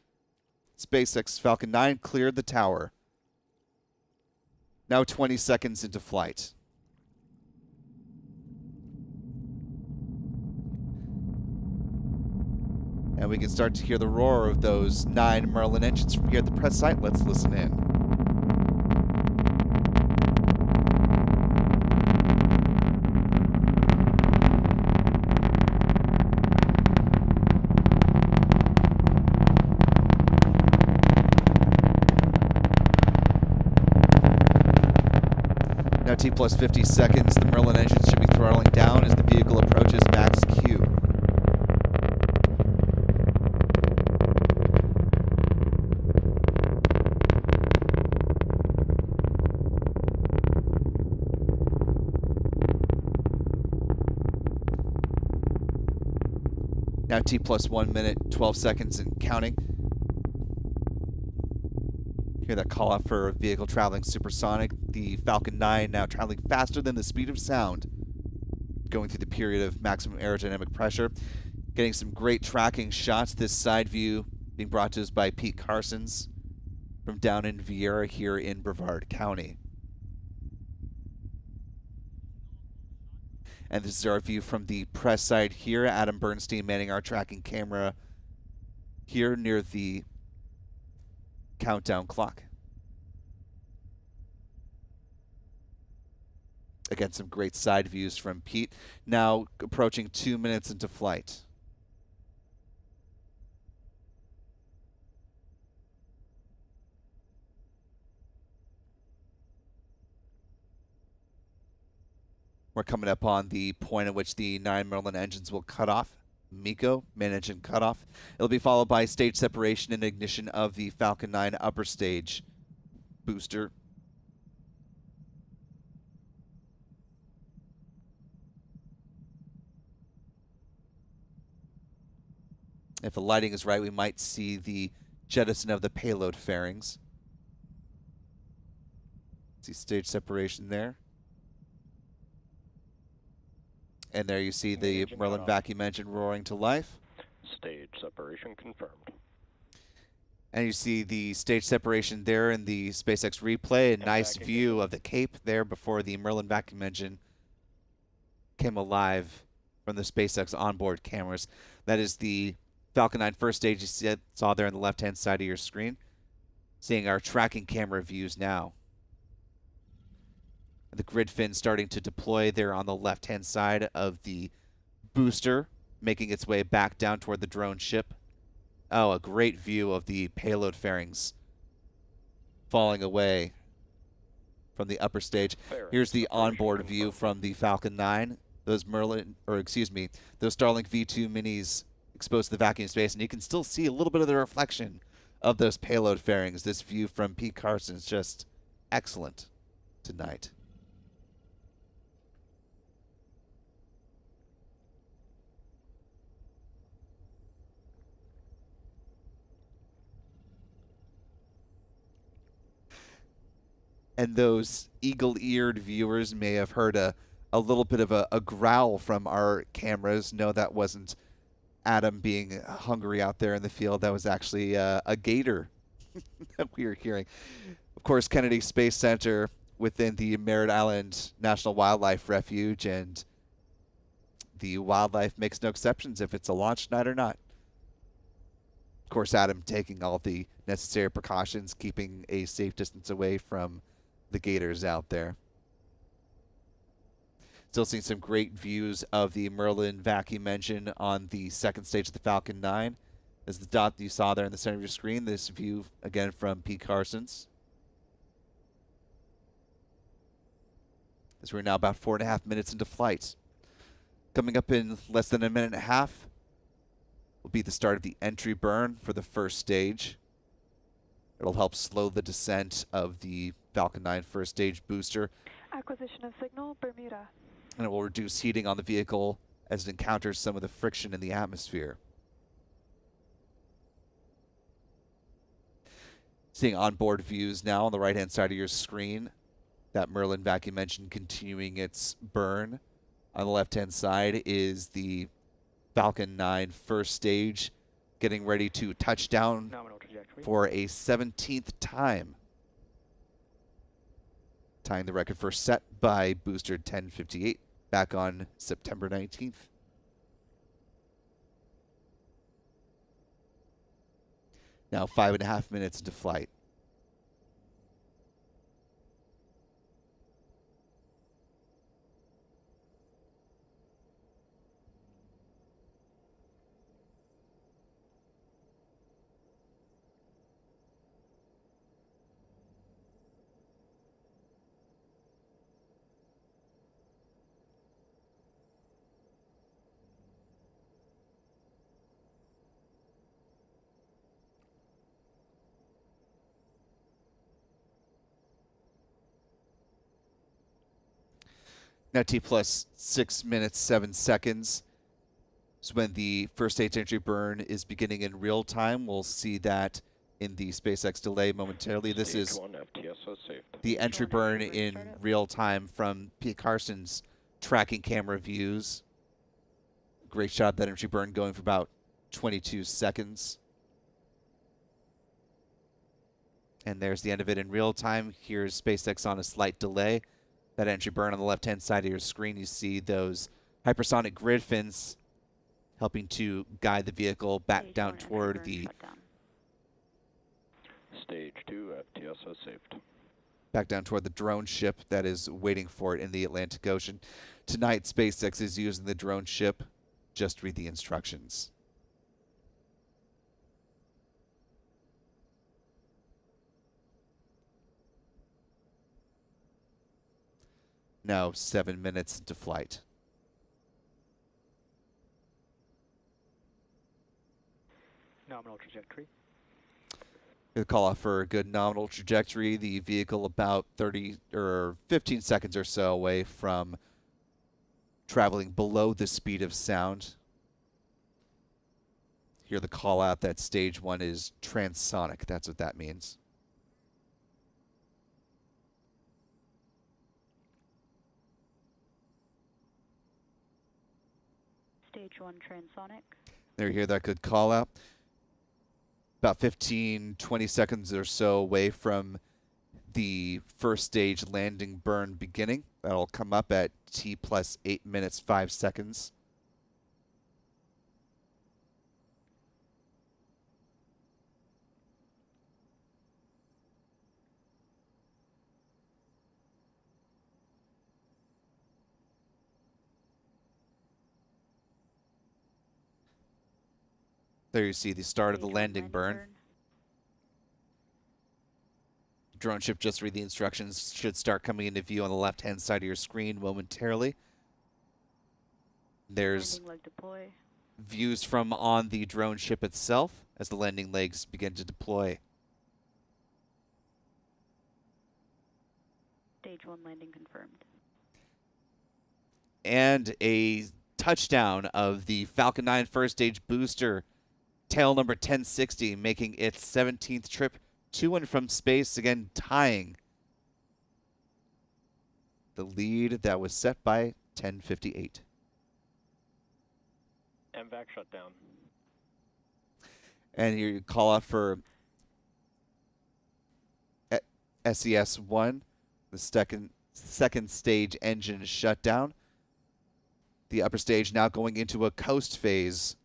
SpaceX Falcon 9 cleared the tower. Now 20 seconds into flight. And we can start to hear the roar of those 9 Merlin engines from here at the press site. Let's listen in. Now T plus 50 seconds. The Merlin engines should be throttling down as the vehicle approaches max Q. Now T plus 1 minute, 12 seconds and counting. Hear that call out for a vehicle traveling supersonic. The Falcon 9 now traveling faster than the speed of sound, going through the period of maximum aerodynamic pressure. Getting some great tracking shots. This side view being brought to us by Pete Carsons from down in Vieira here in Brevard County. And this is our view from the press side here. Adam Bernstein manning our tracking camera here near the countdown clock. Again, some great side views from Pete. Now approaching 2 minutes into flight. We're coming up on the point at which the 9 Merlin engines will cut off. MECO, main engine cutoff. It'll be followed by stage separation and ignition of the Falcon 9 upper stage booster. If the lighting is right, we might see the jettison of the payload fairings. See stage separation there. And there you see the Merlin vacuum engine roaring to life. Stage separation confirmed. And you see the stage separation there in the SpaceX replay. A nice view of the Cape there before the Merlin vacuum engine came alive from the SpaceX onboard cameras. That is the Falcon 9 first stage you saw there on the left-hand side of your screen. Seeing our tracking camera views now. The grid fin starting to deploy there on the left-hand side of the booster making its way back down toward the drone ship. Oh, a great view of the payload fairings falling away from the upper stage. Here's the onboard view from the Falcon 9. Those those Starlink V2 minis exposed to the vacuum space, and you can still see a little bit of the reflection of those payload fairings. This view from Pete Carson is just excellent tonight. And those eagle-eared viewers may have heard a little bit of a growl from our cameras. No, that wasn't Adam being hungry out there in the field. That was actually a gator that we were hearing. Of course, Kennedy Space Center within the Merritt Island National Wildlife Refuge, and the wildlife makes no exceptions if it's a launch night or not. Of course, Adam taking all the necessary precautions, keeping a safe distance away from the gators out there. Still seeing some great views of the Merlin vacuum engine on the second stage of the Falcon 9. As the dot that you saw there in the center of your screen, this view again from Pete Carson's. As we're now about 4.5 minutes into flight. Coming up in less than a minute and a half will be the start of the entry burn for the first stage. It'll help slow the descent of the Falcon 9 first stage booster. Acquisition of signal, Bermuda. And it will reduce heating on the vehicle as it encounters some of the friction in the atmosphere. Seeing onboard views now on the right-hand side of your screen. That Merlin vacuum engine continuing its burn. On the left-hand side is the Falcon 9 first stage getting ready to touch down for a 17th time. Tying the record first set by booster 1058 back on September 19th. Now 5.5 minutes into flight. Now T plus 6 minutes, 7 seconds is when the first stage entry burn is beginning in real time. We'll see that in the SpaceX delay momentarily. This is the entry burn in real time from Pete Carson's tracking camera views. Great shot of that entry burn going for about 22 seconds. And there's the end of it in real time. Here's SpaceX on a slight delay. That entry burn on the left-hand side of your screen, you see those hypersonic grid fins helping to guide the vehicle back down toward the Stage 2 FTSO saved. Back down toward the drone ship that is waiting for it in the Atlantic Ocean. Tonight, SpaceX is using the drone ship. Just read the instructions. Now 7 minutes into flight. Nominal trajectory. Gonna call off for a good nominal trajectory. The vehicle about 30 or 15 seconds or so away from traveling below the speed of sound. Hear the call out that stage 1 is transonic. That's what that means. Stage 1 transonic. There you hear that good call out. About 15, 20 seconds or so away from the first stage landing burn beginning. That'll come up at T plus 8 minutes, 5 seconds. There you see the start of the Stage one landing burn. Drone ship, just read the instructions, should start coming into view on the left-hand side of your screen momentarily. There's Landing leg deploy. views from on the drone ship itself as the landing legs begin to deploy. Stage one landing confirmed. And a touchdown of the Falcon 9 first stage booster, tail number 1060, making its 17th trip to and from space, again tying the lead that was set by 1058. MVAC shut down. And here you call out for SES-1, the second stage engine shutdown. The upper stage now going into a coast phase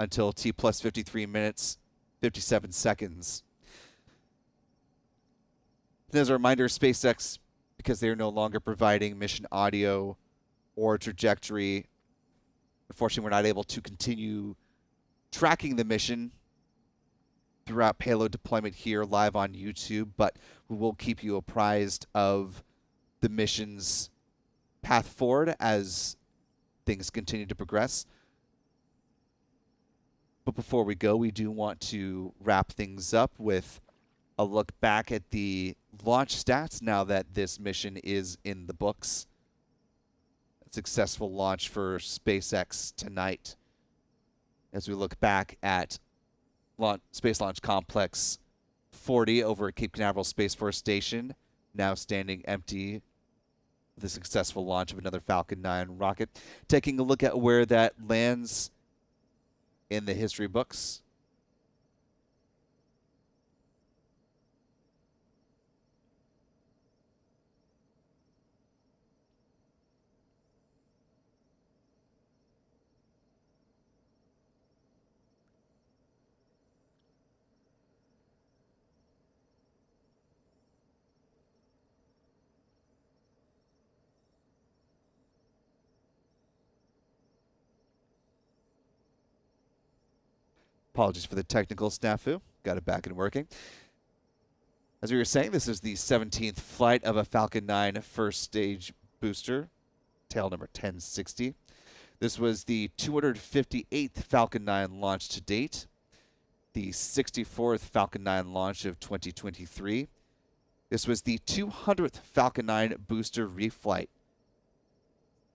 until T plus 53 minutes, 57 seconds. And as a reminder, SpaceX, because they are no longer providing mission audio or trajectory, unfortunately, we're not able to continue tracking the mission throughout payload deployment here live on YouTube, but we will keep you apprised of the mission's path forward as things continue to progress. But before we go, we do want to wrap things up with a look back at the launch stats now that this mission is in the books. A successful launch for SpaceX tonight as we look back at Space Launch Complex 40 over at Cape Canaveral Space Force Station, now standing empty. The successful launch of another Falcon 9 rocket. Taking a look at where that lands in the history books. Apologies for the technical snafu. Got it back and working. As we were saying, this is the 17th flight of a Falcon 9 first stage booster, tail number 1060. This was the 258th Falcon 9 launch to date, the 64th Falcon 9 launch of 2023. This was the 200th Falcon 9 booster reflight,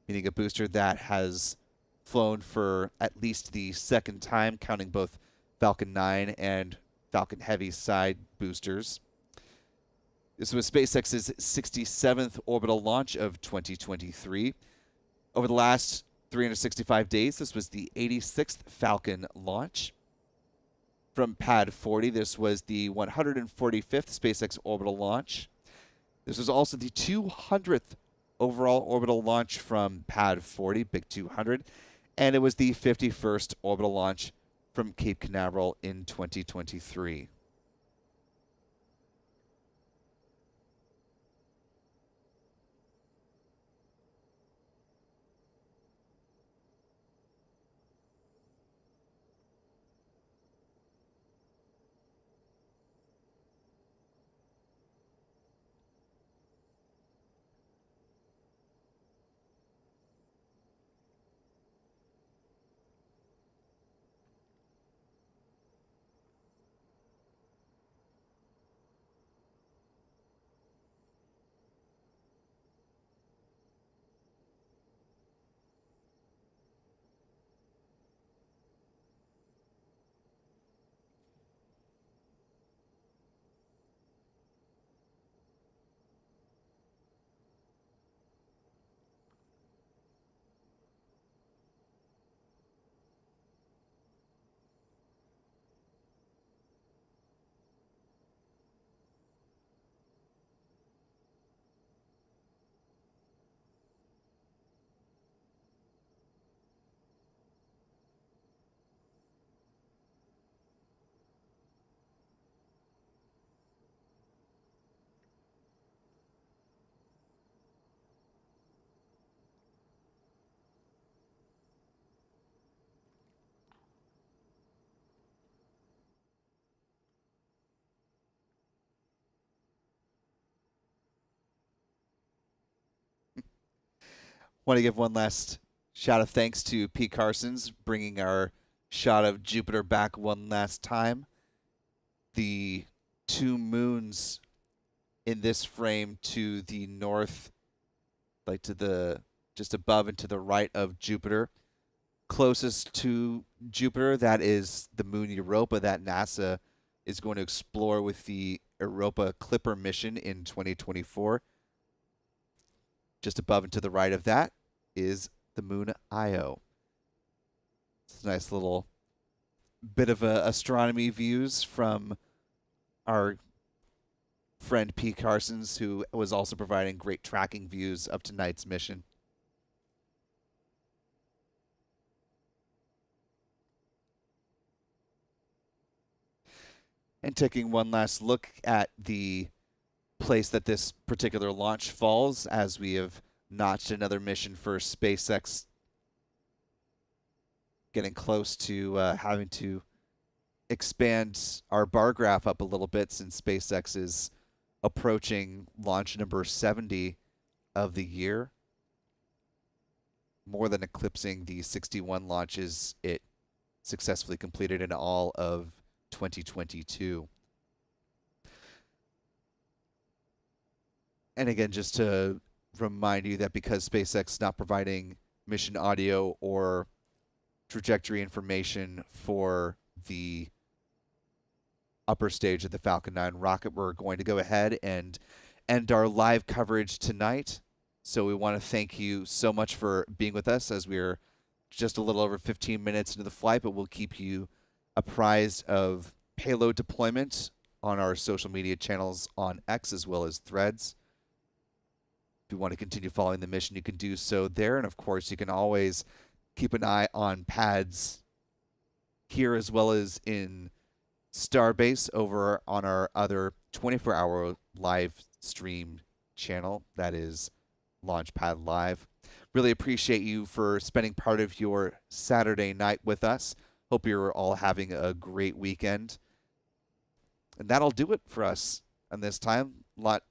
meaning a booster that has flown for at least the second time, counting both Falcon 9 and Falcon Heavy side boosters. This was SpaceX's 67th orbital launch of 2023. Over the last 365 days, this was the 86th Falcon launch. From Pad 40, this was the 145th SpaceX orbital launch. This was also the 200th overall orbital launch from Pad 40, Big 200, and it was the 51st orbital launch from Cape Canaveral in 2023. Want to give one last shout of thanks to Pete Carson's bringing our shot of Jupiter back one last time. The two moons in this frame to the north, like to the just above and to the right of Jupiter. Closest to Jupiter, that is the moon Europa that NASA is going to explore with the Europa Clipper mission in 2024. Just above and to the right of that is the moon Io. It's a nice little bit of astronomy views from our friend Pete Carson's, who was also providing great tracking views of tonight's mission. And taking one last look at the place that this particular launch falls, as we have notched another mission for SpaceX, getting close to having to expand our bar graph up a little bit, since SpaceX is approaching launch number 70 of the year, more than eclipsing the 61 launches it successfully completed in all of 2022. And again, just to remind you that because SpaceX is not providing mission audio or trajectory information for the upper stage of the Falcon 9 rocket, we're going to go ahead and end our live coverage tonight. So we want to thank you so much for being with us, as we're just a little over 15 minutes into the flight, but we'll keep you apprised of payload deployment on our social media channels on X as well as Threads. If you want to continue following the mission, you can do so there. And of course, you can always keep an eye on pads here as well as in Starbase over on our other 24-hour live stream channel, that is Launchpad Live. Really appreciate you for spending part of your Saturday night with us. Hope you're all having a great weekend. And that'll do it for us on this time.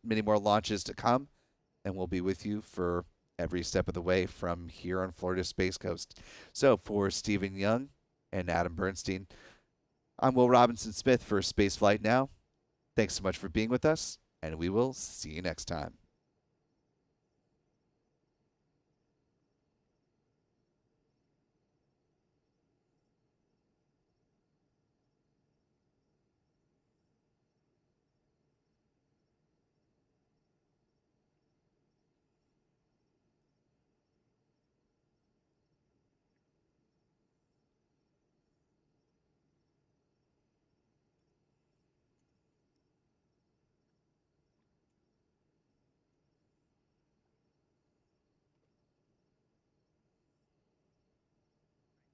Many more launches to come, and we'll be with you for every step of the way from here on Florida's Space Coast. So for Stephen Young and Adam Bernstein, I'm Will Robinson-Smith for Spaceflight Now. Thanks so much for being with us, and we will see you next time.